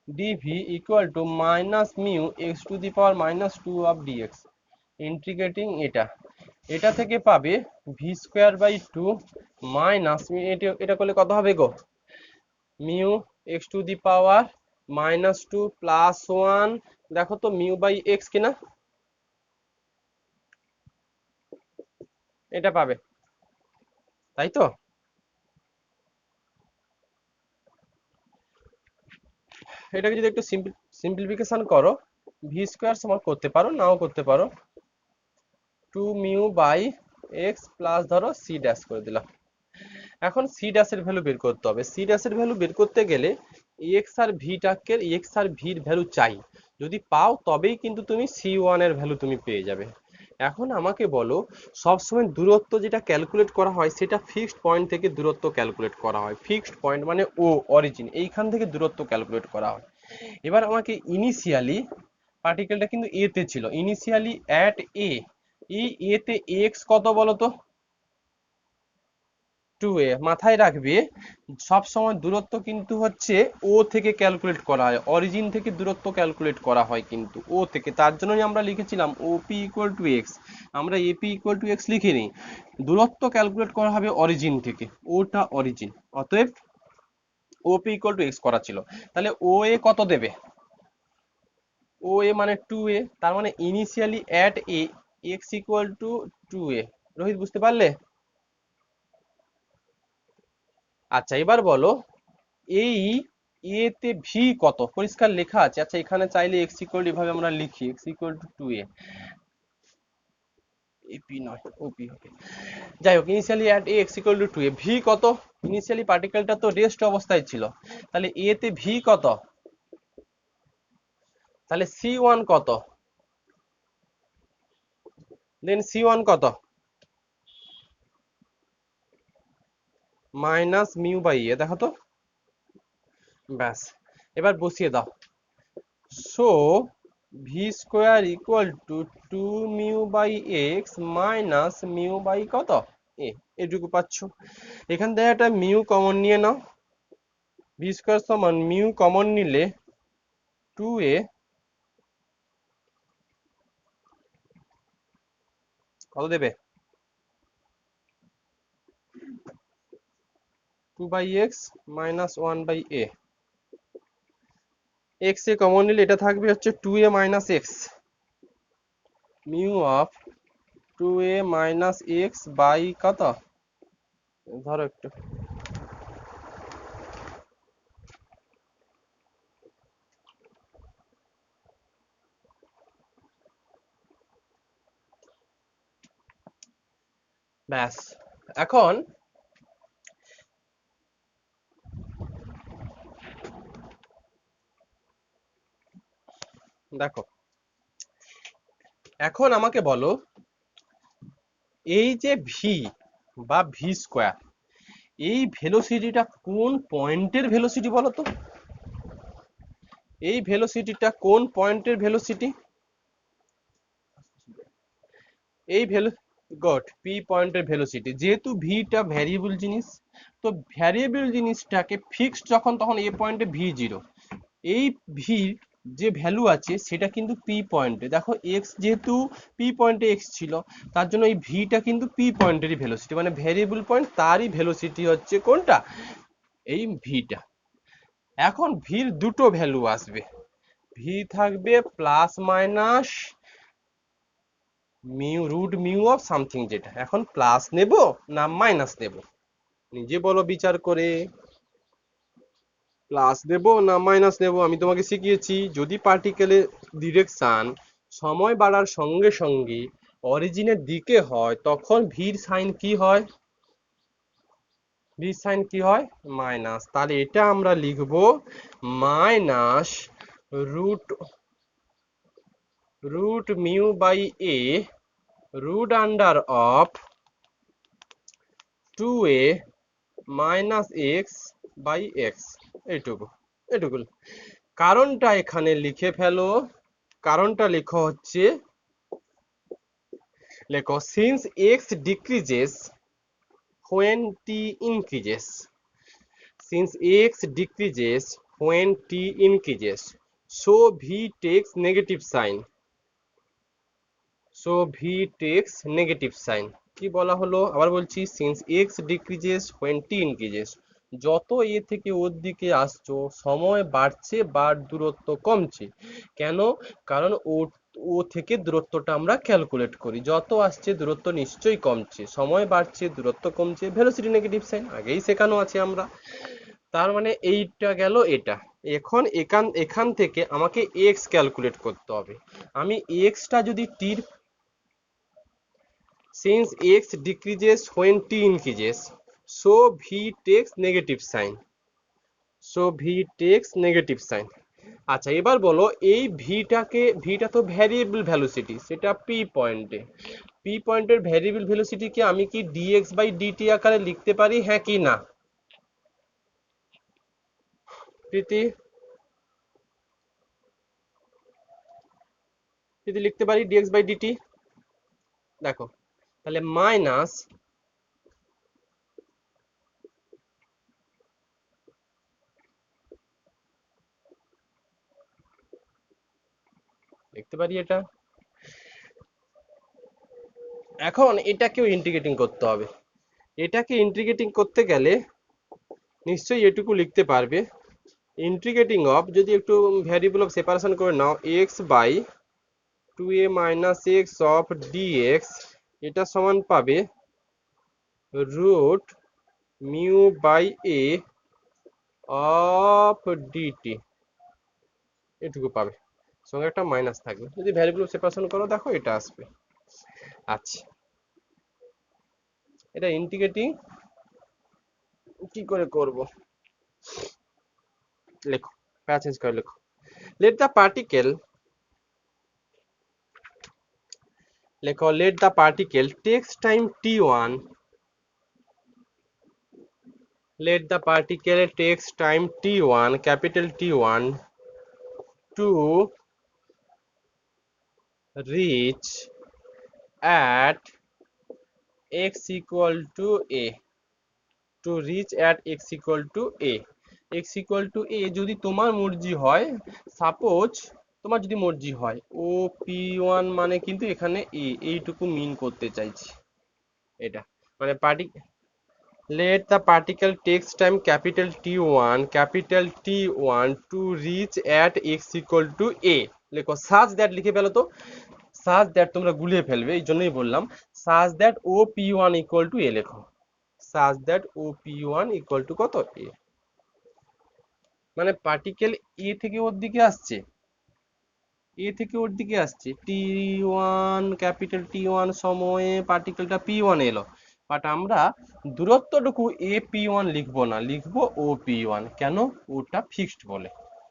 dv equal to minus mu x to the power minus two of dx. Integrating এটা থেকে পাবে v square by two minus, এটা করলে কত হবে গো, mu x to the power minus two plus one, দেখো তো মিউ বাই এক্স কিনা, এটা পাবে, তাই তো? এটাকে যদি একটু সিম্পলিফিকেশন করো, ভি স্কোয়ার সমান করতে পারো, নাও করতে পারো, two mu by x plus ধরো সি ড্যাশ করে দিলাম। এখন সি ড্যাশের ভ্যালু বের করতে হবে, সি ড্যাশের ভ্যালু বের করতে গেলে এক্স আর ভির ভ্যালু চাই, যদি পাও তবেই কিন্তু তুমি সি ওয়ানের ভ্যালু তুমি পেয়ে যাবে। এখন আমাকে বলো, সবসময় দূরত্ব যেটা ক্যালকুলেট করা হয় সেটা ফিক্সড পয়েন্ট থেকে দূরত্ব ক্যালকুলেট করা হয়, ফিক্সড পয়েন্ট মানে ও অরিজিন, এইখান থেকে দূরত্ব ক্যালকুলেট করা হয়। এবার আমাকে ইনিশিয়ালি, পার্টিকেলটা কিন্তু এ তে ছিল, ইনিশিয়ালি অ্যাট এ, এই এ তে এক্স কত বলো তো, 2a, মাথায় রাখবে সব সময় দূরত্ব কিন্তু হচ্ছে ও থেকে ক্যালকুলেট করা হয়, অরিজিন থেকে দূরত্ব ক্যালকুলেট করা হয় কিন্তু ও থেকে, তার জন্যই আমরা লিখেছিলাম ওপি ইকুয়াল টু এক্স, আমরা এপি ইকুয়াল টু এক্স লিখিনি, দূরত্ব ক্যালকুলেট করা হবে অরিজিন থেকে, ওটা অরিজিন, অতএব ওপি ইকুয়াল টু এক্স করা ছিল। তাহলে ও এ কত দেবে, ও এ মানে 2a, তার মানে initially at a x equal two 2a। Rohit বুঝতে পারলে? আচ্ছা এবার বলো, এই এ তে ভি কত, পরিষ্কার লেখা আছে, আচ্ছা এখানে চাইলে এক্স ইকুয়াল এভাবে আমরা লিখি, x equal two 2a, AP নয় ওপি হবে, যাই হোক initially at a x equal two 2a, V কত, ইনিশিয়ালি পার্টিকেলটা তো রেস্ট অবস্থায় ছিল, তাহলে এ তে ভি কত, তাহলে সি ওয়ান কত, দেন সি ওয়ান কত, মাইনাস মিউ বাই এ, দেখো তো, ব্যাস এবার বসিয়ে দাও। So v square equal to 2 μ/x minus μ/ কত এ, এটুকু পাচ্ছ। এখান থেকে একটা মিউ কমন নিয়ে নাও, ভি স্কোয়ার সমান মিউ কমন নিলে 2a কত দেবে 2/x minus 1/a। x a common নিলে এটা থাকবে হচ্ছে 2a minus x, mu of 2a minus x by কত, ধরো একটু, ব্যাস। এখন দেখো, এখন আমাকে বলো এই যে ভি বা ভি স্কোয়ার, এই ভেলোসিটিটা কোন পয়েন্টের ভেলোসিটি বলো তো? এই ভেলোসিটিটা কোন পয়েন্টের ভেলোসিটি? এই গড পি পয়েন্টের ভেলোসিটি। যেহেতু ভিটা ভ্যারিয়েবল জিনিস, তো ভ্যারিয়েবল জিনিসটাকে ফিক্সড যখন, তখন এ পয়েন্টে ভি জিরো, এই ভি যে ভ্যালু আছে সেটা কিন্তু পি পয়েন্টে। দেখো এক্স যেহেতু পি পয়েন্টে এক্স ছিল, তার জন্য এই ভিটা কিন্তু পি পয়েন্টেরই ভেলোসিটি, মানে ভ্যারিয়েবল পয়েন্ট তারই ভেলোসিটি হচ্ছে কোনটা, এই ভিটা। এখন ভির দুটো ভ্যালু আসবে, ভি থাকবে plus minus mu root mu of something, যেটা এখন প্লাস নেব না মাইনাস নেব, নিজে বলো বিচার করে। প্লাস দেব না মাইনাস নেব? আমি তোমাকে শিখিয়েছি যদি পার্টিকেলের ডিরেকশন সময় বাড়ার সঙ্গে সঙ্গে অরিজিনের দিকে হয়, তখন ভির সাইন কি হয়, ভির সাইন কি হয় মাইনাস। তাহলে এটা আমরা লিখব minus root root mu by a root under of 2a minus x by x, এইটুকু এইটুকু। কারণটা এখানে লিখে ফেলো, কারণটা লেখো হচ্ছে, লেখো since x decreases when t increases, since x decreases when t increases, so v takes negative sign, so v takes negative sign। কি বলা হলো আবার বলছি, since x decreases when t increases, যত এ থেকে ওর দিকে আসছো সময় বাড়ছে বা দূরত্ব কমছে। কেন? কারণ ও থেকে দূরত্বটা আমরা ক্যালকুলেট করি, যত আসছে দূরত্ব নিশ্চয়ই কমছে, সময় বাড়ছে দূরত্ব কমছে, ভেলোসিটি নেগেটিভ সাইন আগেই শেখানো আছে আমরা। তার মানে এইটা গেল এটা। এখন এখান থেকে আমাকে এক্স ক্যালকুলেট করতে হবে। আমি এক্সটা যদি টির, since x decreases when t increases, so v takes negative sign, so v takes negative sign। আচ্ছা এবার বলো এই ভিটা তো ভ্যারিয়েবল ভেলোসিটি, সেটা পি পয়েন্টে, পি পয়েন্টের ভ্যারিয়েবল ভেলোসিটিকে আমি কি dx বাই ডিটি আকারে লিখতে পারি, হ্যাঁ কি না প্রীতি? প্রীতি লিখতে পারি dx বাই ডিটি? দেখো তাহলে মাইনাস, লিখতে পারি এটা। এখন এটাকেও ইন্টিগ্রেটিং করতে হবে, এটাকে ইন্টিগ্রেটিং করতে গেলে নিশ্চয়ই এটুকু লিখতে পারবে, ইন্টিগ্রেটিং অফ, যদি একটু ভ্যারিয়েবল অফ সেপারেশন করে নাও, x by 2a minus x of dx, এটা সমান পাবে root mu by a of dt, এটুকু পাবে, সঙ্গে একটা মাইনাস থাকবে। যদি ভ্যারিয়েবল অফ সেপারেশন করো দেখো এটা আসবে। আচ্ছা এটা ইন্টিগ্রেটিং কি করে করব, লেখো প্যারা চেঞ্জ করে লেখো, লেট দ্য পার্টিকেল, লেখো let the particle takes time t1, let the particle takes time t1, capital T1, to reach at x equal to a, to reach at x equal to a, x equal to a যদি তোমার মর্জি হয়, সাপোজ তোমার যদি মর্জি হয় ও p1 মানে কিন্তু এখানে a, এইটুকু মিন করতে চাইছি এটা, মানে let the particle takes time capital T1 to reach at x equal to a, লেখো such that, লিখে ফেলো তো, such that তোমরা গুলিয়ে ফেলবে এই জন্যই বললাম, such that OP1 equal to a লেখো, such that OP1 equal to কত a, মানে পার্টিকেল এ থেকে ওর দিকে আসছে, এ থেকে ওর দিকে আসছে, T1 ক্যাপিটাল T1 সময়ে পার্টিকেলটা P1 এলো, বাট আমরা দূরত্বটুকু AP1 লিখবো না, লিখবো OP1, কেন, ওটা ফিক্সড বলে,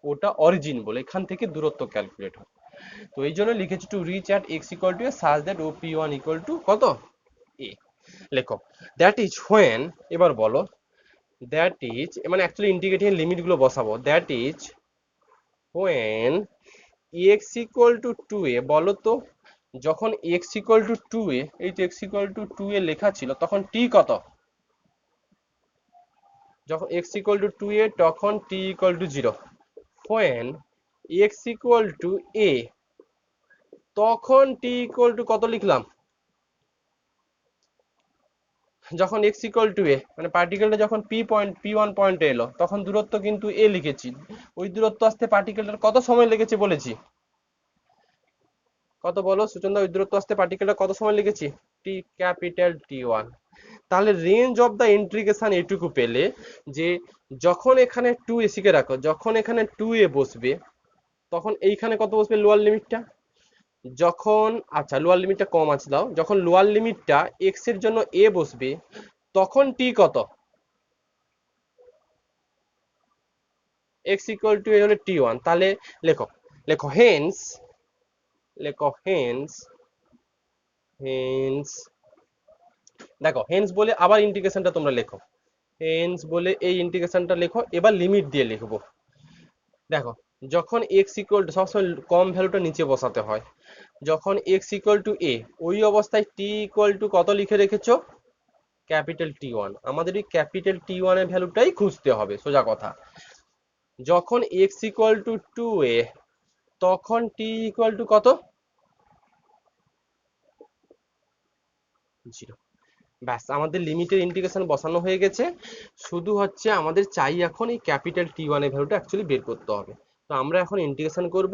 ওটা অরিজিন বলে, এখান থেকে দূরত্ব ক্যালকুলেট হয়, তো এই জন্য লিখেছি to reach at x equal to a such that OP1 equal to কত a, লেখো দ্যাট ইজ হোয়েন, এবার বলো দ্যাট ইজ, মানে অ্যাকচুয়ালি ইন্টিগ্রেটিং লিমিট গুলো বসাবো, that is when x equal two 2a, বলো তো যখন x ইকুয়াল টু 2a, এই তো x ইকুয়াল টু 2a লেখা ছিল, তখন t কত, যখন x ইকুয়াল টু 2a তখন t equal to 0, when x equal to a তখন t ইকুয়াল টু কত লিখলাম, যখন x ইকুয়াল টু a, মানে পার্টিকেলটা যখন p1 পয়েন্টে এলো তখন দূরত্ব কিন্তু a লিখেছি, ওই দূরত্ব আসতে পার্টিকেলটার কত সময় লেগেছে বলেছি, কত বলো সুচন্দা, ওই দূরত্ব আসতে পার্টিকেলটা কত সময় লেগেছি, টি ক্যাপিটাল T1, তাহলে রেঞ্জ অফ দ্য ইন্টিগ্রেশন এটুকু পেলে যে যখন এখানে 2a শিখে রাখো, যখন এখানে 2a বসবে তখন এইখানে কত বসবে লোয়ার লিমিটটা, যখন, আচ্ছা লোয়ার লিমিটটা কম আছে দাও, যখন লোয়ার লিমিটটা x এর জন্য a বসবে তখন t কত, x ইকুয়াল টু a হলে T1, তাহলে লেখো, লেখো হেন্স, লেখো হেন্স, হেন্স, দেখো হেন্স বলে আবার ইন্টিগ্রেশনটা তোমরা লেখো, হেন্স বলে এই ইন্টিগ্রেশনটা লেখো, এবার লিমিট দিয়ে লিখবো, দেখো যখন x ইকুয়াল টু, সবসময় কম ভ্যালুটা নিচে বসাতে হয়, যখন x ইকুয়াল টু a, ওই অবস্থায় t ইকুয়াল টু কত লিখে রেখেছো, ক্যাপিটাল T1, আমাদের এই ক্যাপিটাল T1 এর ভ্যালুটাই খুঁজতে হবে, সোজা কথা, যখন x ইকুয়াল টু 2a তখন t ইকুয়াল টু কত, 0, ব্যাস আমাদের লিমিটের ইন্টিগ্রেশন বসানো হয়ে গেছে, শুধু হচ্ছে আমাদের চাই এখন এই ক্যাপিটাল T1 এর ভ্যালুটা অ্যাকচুয়ালি বের করতে হবে, তো আমরা এখন ইন্টিগ্রেশন করব,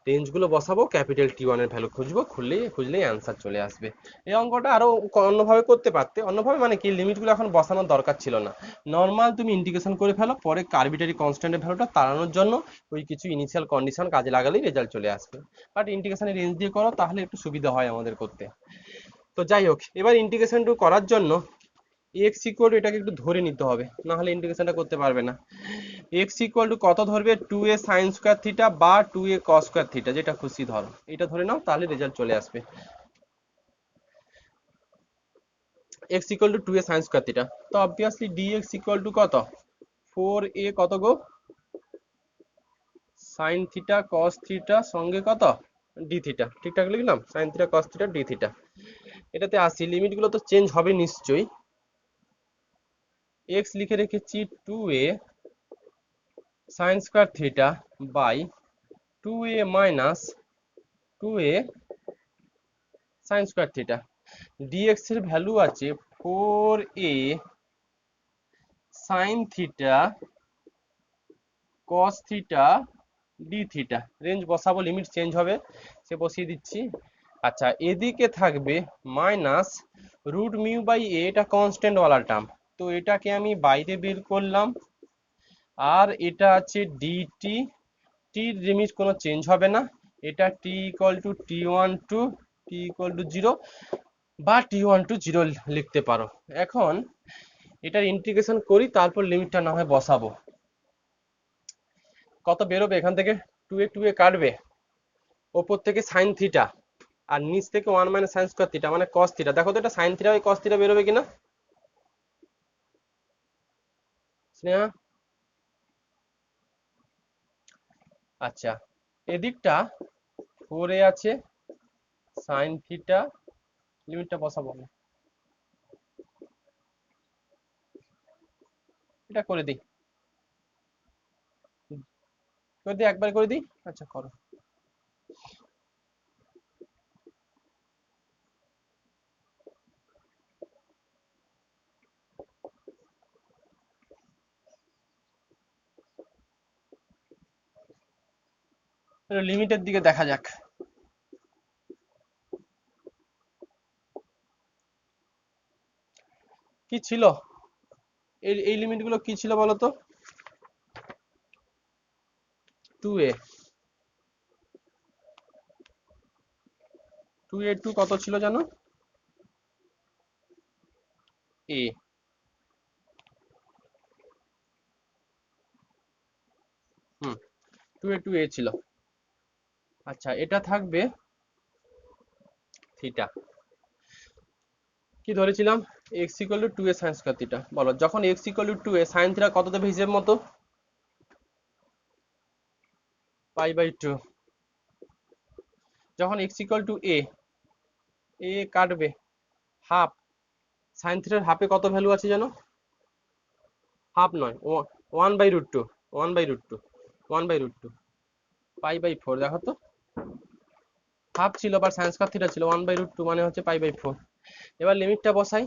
রেঞ্জগুলো বসাবো, ক্যাপিটাল T1 এর ভ্যালু খুঁজবো, খুঁজলেই অ্যান্সার চলে আসবে, এই অঙ্কটা আরো অন্যভাবে করতে পারতে, অন্যভাবে মানে কি লিমিটগুলো এখন বসানোর দরকার ছিল না, নর্মাল তুমি ইন্টিগ্রেশন করে ফেলো, পরে আরবিট্রারি কনস্ট্যান্টের ভ্যালুটা তাড়ানোর জন্য ওই কিছু ইনিশিয়াল কন্ডিশন কাজে লাগালেই রেজাল্ট চলে আসবে, বাট ইন্টিগ্রেশনের রেঞ্জ দিয়ে করো তাহলে একটু সুবিধা হয় আমাদের করতে, তো যাই হোক এবার ইন্টিগ্রেশনটা করার জন্য x ইকুয়াল টু, এটাকে একটু ধরে নিতে হবে, না হলে ইন্টিগ্রেশনটা করতে পারবে না, x ইকুয়াল টু কত ধরবে, 2a sin স্কয়ার থিটা বা 2a cos স্কয়ার থিটা, যেটা খুশি ধরো, এটা ধরে নাও তাহলে রেজাল্ট চলে আসবে, x equal two 2a sin square theta, তো অবভিয়াসলি dx ইকুয়াল টু কত, 4a কত গো sin থিটা cos থিটা সঙ্গে কত d থিটা, ঠিকঠাক লিখলাম, sin theta cos theta d theta, এটাতে আসি, লিমিটগুলো তো চেঞ্জ হবে নিশ্চয়ই, x লিখে রেখেছি 2a sin square theta by 2a minus 2a sin square theta, dx এর ভ্যালু আছে 4a sin theta cos theta d theta, range বসাবো, লিমিট চেঞ্জ হবে, সে বসিয়ে দিচ্ছি, আচ্ছা এদিকে থাকবে minus root mu by a, এটা কনস্ট্যান্ট ওয়ালা টার্ম, তো এটাকে আমি বাইরে বের করলাম, আর এটা আছে ডিটি, টির লিমিট কোনো চেঞ্জ হবে না, এটা t equal to T1 to t equal to 0 বা T1 টু 0 লিখতে পারো, এখন এটার ইন্টিগ্রেশন করি, তারপর লিমিটটা না হয় বসাবো, কত বেরোবে এখান থেকে, 2a কাটবে, ওপর থেকে sin থিটা আর নিচ থেকে 1 মাইনাস sin স্কয়ার থিটা মানে cos থিটা, দেখো তো এটা sin theta by cos theta বেরোবে কিনা, স্নেহা, আচ্ছা এদিকটা 4a আছে সাইন থিটা, লিমিটটা বসাবো না, এটা করে দিই, একবার করে দিই। আচ্ছা করো। লিমিটের দিকে দেখা যাক। কি ছিল এই লিমিটগুলো কি ছিল বলো তো? 2a, 2a2 কত ছিল জানো? a, হুম 2a2a ছিল। আচ্ছা এটা থাকবে থিটা, কি ধরেছিলাম x equal two 2a sine square theta. বলো যখন x equal two 2a sine theta কত দেবে হিসেব মতো? π/2। যখন x ইকুয়াল টু a কাটবে হাফ, সাইন থিটার হাফে কত ভ্যালু আছে জানো? হাফ নয়, 1/√2, 1/√2, 1/√2, π/4। দেখো তো হাফ ছিল বা সাইন স্কয়ার থিটা ছিল, 1/√2 মানে হচ্ছে π/4। এবার লিমিটটা বসাই।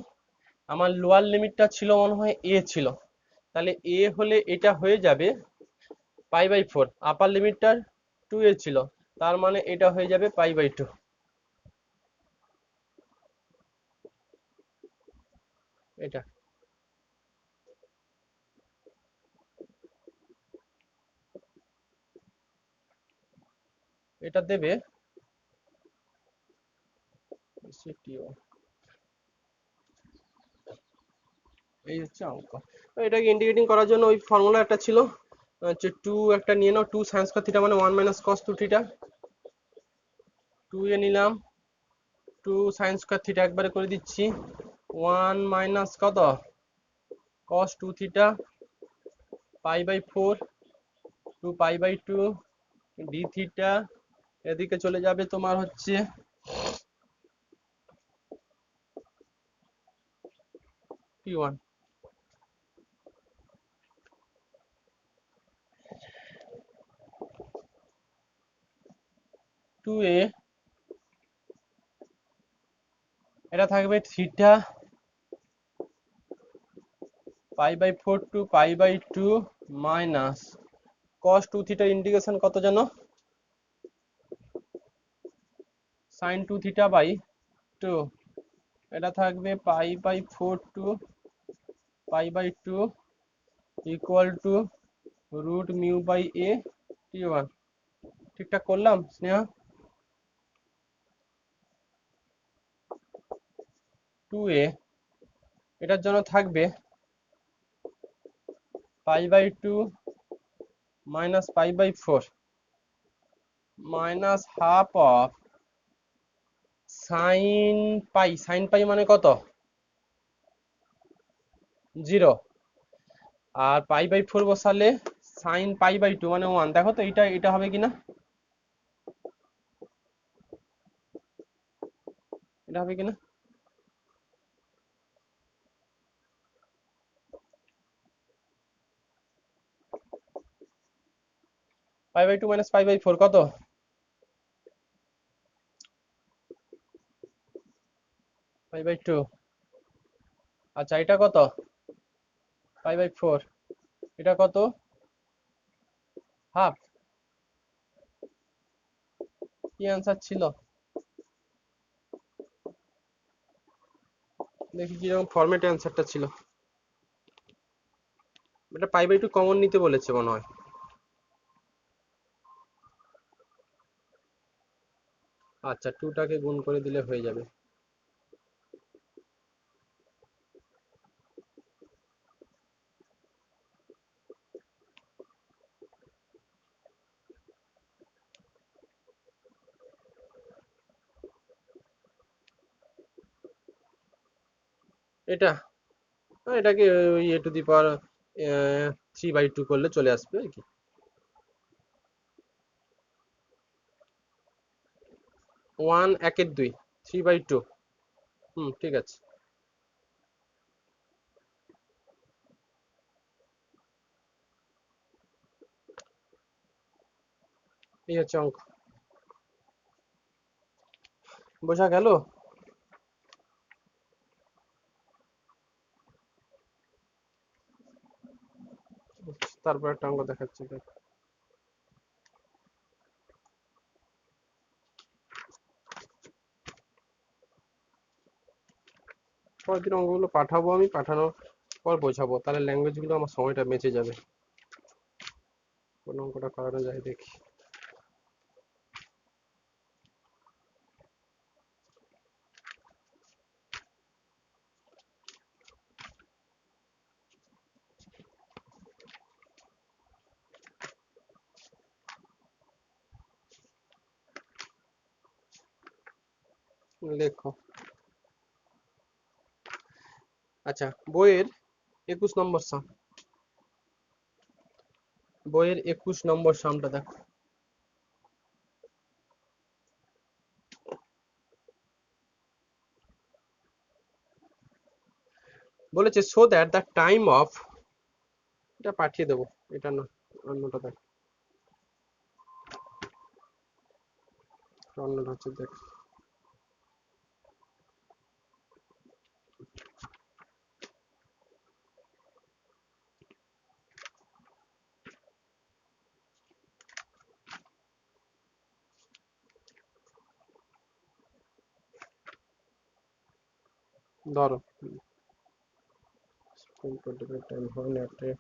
আমার লোয়ার লিমিটটা ছিল মনে হয় a ছিল, তাহলে a হলে এটা হয়ে যাবে π/4, আপার লিমিটটার 2a ছিল, তার মানে এটা হয়ে যাবে π/2। এটা এটা দেবে এই হচ্ছে অঙ্ক। তো এটাকে ইন্টিগ্রেটিং করার জন্য ওই ফর্মুলা একটা ছিল, হচ্ছে 2 একটা নিয়ে নাও, 2 সাইন স্কয়ার থিটা মানে 1 মাইনাস কস 2 থিটা, 2a নিলাম, 2 সাইন স্কয়ার থিটা একবারে করে দিচ্ছি, 1 মাইনাস কত cos 2 থিটা π/4 2 π/2 d থিটা, এদিকে চলে যাবে তোমার হচ্ছে t1। 2a এটা থাকবে থিটা π/4 টু π/2 মাইনাস cos 2 থিটার ইন্টিগ্রেশন কত জানো? sin 2 থিটা বাই 2, এটা থাকবে π/4 to π/2 equal to root mu by a t1। ঠিকঠাক করলাম স্নেহা? 2a এটার জন্য থাকবে π/2 minus π/4 minus half of sine pi, sine pi মানে কত? 0। আর π/4 বসালে সাইন π/2 মানে 1। দেখো তো এটা হবে কিনা, এটা হবে কিনা? π/2 মাইনাস π/4 কত? π/2। আচ্ছা এটা কত? π/4। এটা কত? হাফ। কি অ্যান্সার ছিল? দেখি কিরকম ফরম্যাটে অ্যান্সারটা ছিল। এটা π/2 কমন নিতে বলেছে মনে হয়। আচ্ছা 2টাকে গুণ করে দিলে হয়ে যাবে। এটা এটাকে ওই a টু দি পাওয়ার 3/2 করলে চলে আসবে আর কি। 1/2 3/2। ঠিক আছে। এই হচ্ছে অঙ্ক, বোঝা গেল? তারপর একটা অঙ্ক দেখাচ্ছি দেখ। পরের দিন অঙ্কগুলো পাঠাবো, আমি পাঠানোর পর বোঝাবো, তাহলে ল্যাঙ্গুয়েজ গুলো আমার সময়টা বেঁচে যাবে। কোন অঙ্কটা করানো যায় দেখি। লেখো। আচ্ছা, বইয়ের 21 নম্বর সাম, বইয়ের 21 নম্বর সামটা দেখো। বলেছে so that the time of, এটা পাঠিয়ে দেবো, এটা না অন্যটা দেখ, অন্যটা হচ্ছে দেখ। ধরো time horn at a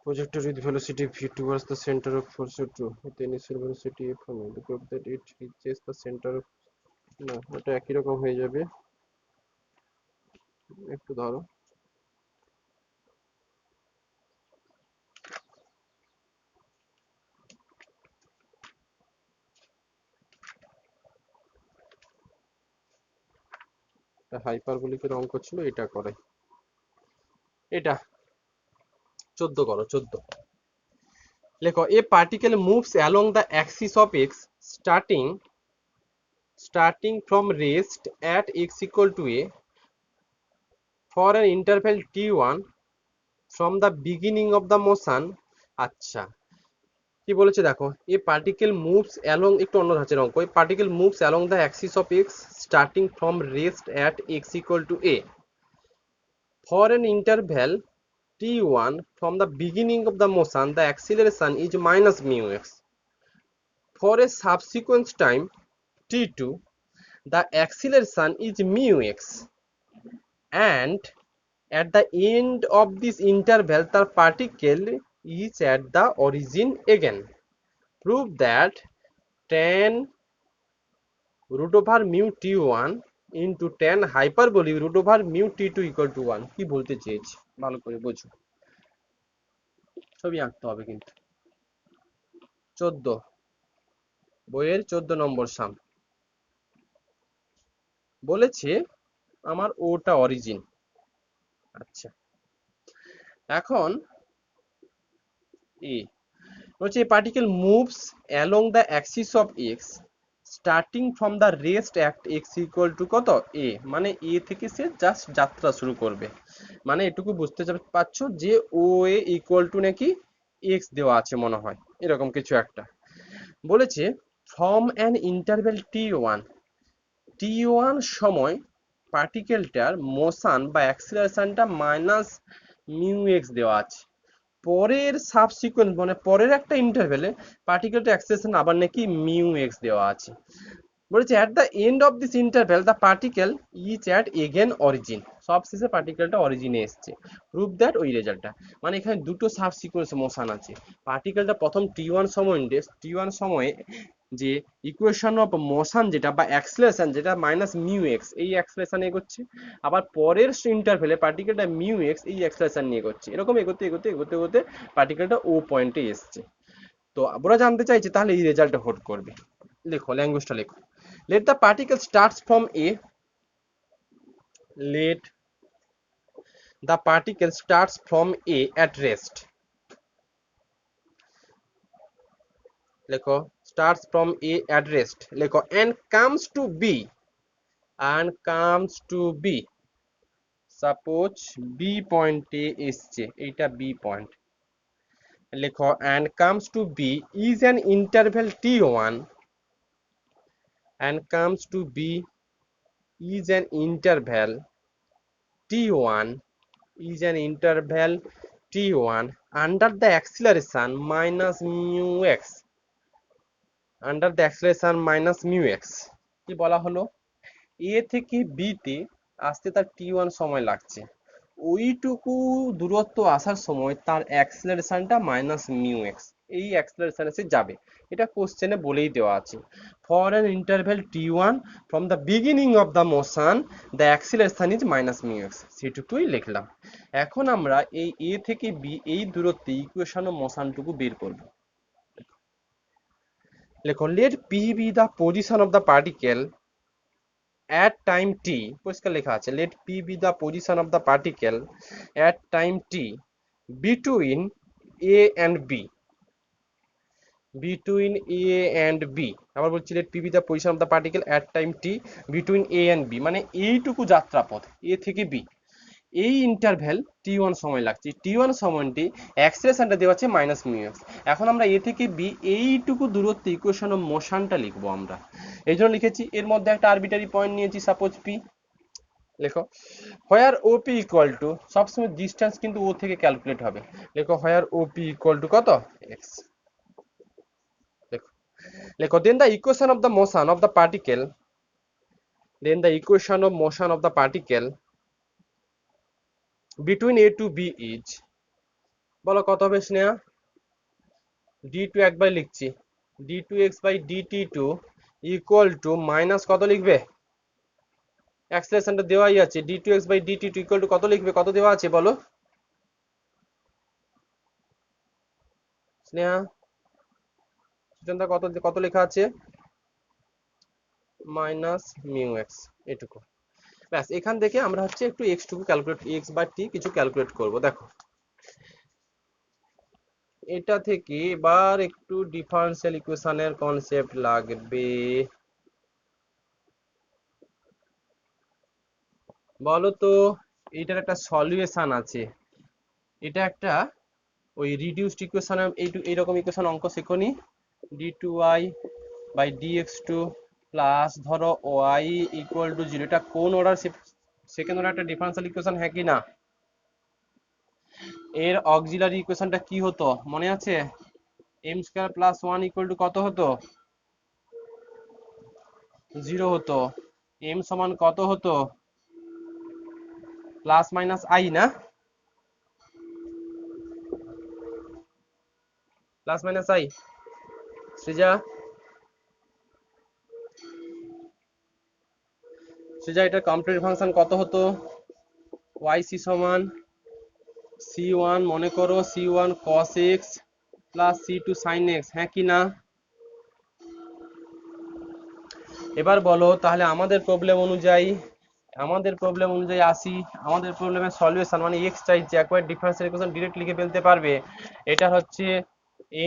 projector with velocity v towards the center of force o2 with the initial velocity f from the proof that it reaches the center of, না এটা একই রকম হয়ে যাবে, একটু ধরো। হাইপারবোলিকের অঙ্ক ছিল, এটা করে, এটা 14 করো 14। লেখো a particle moves along the axis of x starting from rest at x equal to a for an interval t1 from the beginning of the motion। আচ্ছা, কি বলেছে দেখো, এ পার্টিকেল মুভস অ্যালং, একটু অন্য ধাঁচের অঙ্ক, a particle moves along the axis of x starting from rest at x equal to a for an interval t1 from the beginning of the motion the acceleration is minus mu x. For a subsequent time t2 the acceleration is mu x, and at the end of this interval the particle is at the origin again. Prove that tan root over mu t1 into tan hyperbolic root over mu t2 equal to 1। কি বলতে চেয়েছি ভালো করে বোঝো, ছবি আঁকতে হবে কিন্তু। 14, বইয়ের 14 নম্বর সাম, বলেছে আমার ওটা অরিজিন। আচ্ছা, এখন এ বলছে particle moves along the axis of x starting from the rest at x equal to কত এ, মানে এ থেকে সে জাস্ট যাত্রা শুরু করবে, মানে এটুকু বুঝতে পারছো যে ও এ ইকুয়াল টু নাকি এক্স দেওয়া আছে মনে হয়, এরকম কিছু একটা। বলেছে from an interval T one সময় পার্টিকেলটার মোশন বা অ্যাক্সিলারেশনটা মাইনাস মিউ এক্স দেওয়া আছে। পরের সাবসিকুয়েন্ট মানে পরের একটা ইন্টারভেলে পার্টিকেলটা অ্যাক্সিলারেশন আবার নাকি মিউ এক্স দেওয়া আছে। বলেছে at the end of this interval the particle is at again origin, সব শেষে পার্টিকেলটা অরিজিনে এসছে। প্রুভ দ্যাট ওই রেজাল্টটা, মানে এখানে দুটো সাবসিকুয়েন্স মোশন আছে, পার্টিকেলটা প্রথম টি ওয়ান সময়ে যে ইকুয়েশন অফ মোশন যেটা বা অ্যাক্সিলারেশন যেটা মাইনাস মিউ এক্স এই অ্যাক্সিলারেশন এগোচ্ছে, আবার পরের ইন্টারভেলে পার্টিকেলটা মিউ এক্স এই অ্যাক্সিলারেশন নিয়ে এগোচ্ছে, এরকম এগোতে এগোতে এগোতে এগোতে পার্টিকেলটা ও পয়েন্টে এসছে। তো ওরা জানতে চাইছে তাহলে এই রেজাল্টটা হোল্ড করবে। লেখো ল্যাঙ্গুয়েজটা লেখো। Let the particle starts from a, let the particle starts from A at rest, লেখো starts from A at rest, লেখো and comes to B, suppose B পয়েন্টে এসছে, এইটা বি পয়েন্ট, লেখো and comes to B is an interval t1, and comes to B is an interval t1, under the acceleration minus mu x, কি বলা হলো, এ থেকে বি তে আসতে তার t1 সময় লাগছে, ওইটুকু দূরত্ব আসার সময় তার অ্যাক্সিলারেশনটা মাইনাস মিউ এক্স, এই অ্যাক্সিলারেশনে সে যাবে, এটা কোশ্চেনে বলেই দেওয়া আছে। For an interval t1 from the beginning of the motion the acceleration is minus mu x, সেটুকুই লিখলাম। এখন আমরা এই এ থেকে বি এই দূরত্বে ইকুয়েশন অফ মোশনটুকু বের করব। লেখো let P be the position of the particle at time t, পরিষ্কার লেখা আছে let p be the position of the particle at time t between a and b, আবার বলছি let p be the position of the particle at time t between a and b, মানে এইটুকু যাত্রাপথ a থেকে b, এই ইন্টারভ্যাল t1 সময় লাগছে, t1 সময়টি অ্যাক্সিলারেশনটা দেওয়া আছে মাইনাস মিউ এক্স। এখন আমরা এ থেকে বি এইটুকু দূরত্বে ইকুয়েশন অফ মোশনটা লিখবো আমরা, এই জন্য লিখেছি এর মধ্যে একটা আরবিটারি পয়েন্ট নিয়েছি সাপোজ পি, লেখো হোয়ার ওপি ইকুয়াল টু, সবসময় ডিস্টেন্স কিন্তু ও থেকে ক্যালকুলেট হবে, লেখো হোয়ার ওপি ইকুয়াল টু কত এক্স, লেখো then the equation of the motion of the particle, between A to B is, বলো কত হবে স্নেহা, d2 একবার লিখছি, d2x by dt2 equal to minus কত লিখবে, অ্যাক্সিলারেশনটা দেওয়াই আছে, d2x by dt2 equal to কত লিখবে, কত দেওয়া আছে বলো স্নেহা, সুচন্দা কত কত লেখা আছে, মাইনাস মিউ এক্স, এটুকু ব্যাস। এখান থেকে আমরা হচ্ছে একটু এক্স টুকু ক্যালকুলেট, এক্স বা টি কিছু ক্যালকুলেট করব। দেখো এটা থেকে এবার একটু ডিফারেনশিয়াল ইকুয়েশনের কনসেপ্ট লাগবে, বলো তো এটার একটা সলিউশন আছে, এটা একটা ওই রিডিউসড ইকুয়েশনের এইরকম ইকুয়েশন অঙ্ক শেখনি, d2y বাই dx2 প্লাস ধরো y ইকুয়াল টু 0, এটা কোন অর্ডার, সেকেন্ড অর্ডার একটা ডিফারেনশিয়াল ইকুয়েশন, হ্যাঁ কি না? এর অক্সিলারি ইকুয়েশনটা কি হতো মনে আছে, m square plus 1 equal to কত হতো, 0 হতো, m সমান কত হতো, প্লাস মাইনাস i না, প্লাস মাইনাস i, সৃজা এটার কমপ্লিট ফাংশন কত হতো, yc সমান c1 মনে করো c1 cos x plus c2 sin x, হ্যাঁ কি না? এবার বলো তাহলে আমাদের প্রবলেম অনুযায়ী আসি, আমাদের প্রবলেমের সলিউশন মানে x চাইছে, একবার ডিফারেনশিয়াল ইকুয়েশন ডাইরেক্ট লিখে ফেলতে পারবে, এটা হচ্ছে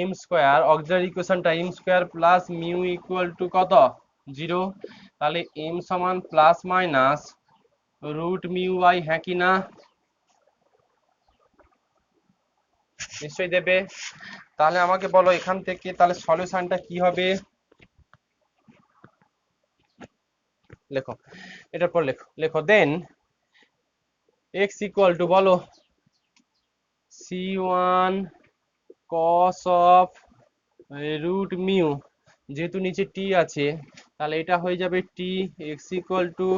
m স্কয়ার, অক্সিলারি ইকুয়েশনটা m square plus mu equal to কত 0, তাহলে m সমান plus minus root mu by, হ্যাঁ কি না? নিশ্চয়ই দেবে। তাহলে আমাকে বলো এখান থেকে তাহলে সলিউশনটা কি হবে, লেখো এটার পর লেখো দেন x ইকুয়াল টু বলো c1 cos of root mu, যেহেতু নিচে t আছে তাহলে এটা হয়ে যাবে t, x equal to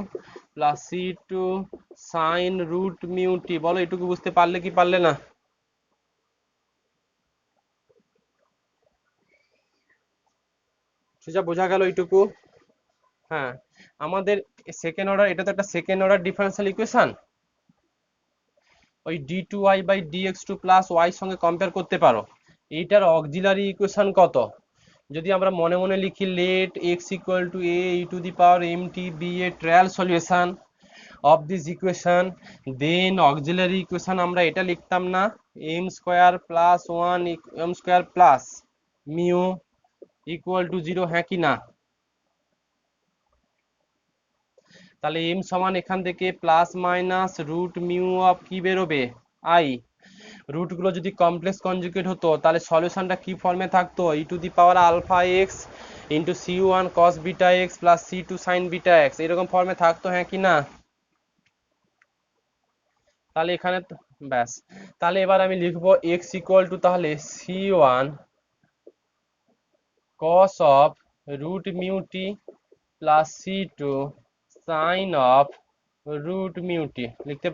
plus c2 sine root mu t, বলো এটুকু বুঝতে পারলে কি পারলে না? সেটা বোঝা গেল এইটুকু? হ্যাঁ, আমাদের সেকেন্ড অর্ডার, এটা তো একটা সেকেন্ড অর্ডার ডিফারেনশিয়াল ইকুয়েশন, ওই d2y by dx2 plus y সঙ্গে কম্পেয়ার করতে পারো, এইটার অক্সিলারি ইকুয়েশন কত, যদি আমরা মনে মনে লিখি let x equal to a e to the power mt be a trial solution of this equation, then auxiliary equation আমরা এটা লিখতাম না, m square plus one m square plus mu equal to 0, হ্যাঁ কি না? তাহলে এম সমান এখান থেকে plus minus root mu of কি বেরোবে, আই। রুটগুলো যদি কমপ্লেক্স কনজুগেট হতো তাহলে সলিউশনটা কি ফর্মে থাকতো, e to the power alpha x into c one cos beta x plus c two sine beta x, এরকম ফর্মে থাকতো, হ্যাঁ কি না? তাহলে এখানে ব্যাস, তাহলে এবার আমি লিখবো এক্স ইকুয়াল টু তাহলে C one cos of root mu t plus c two sine of root mu t লিখতে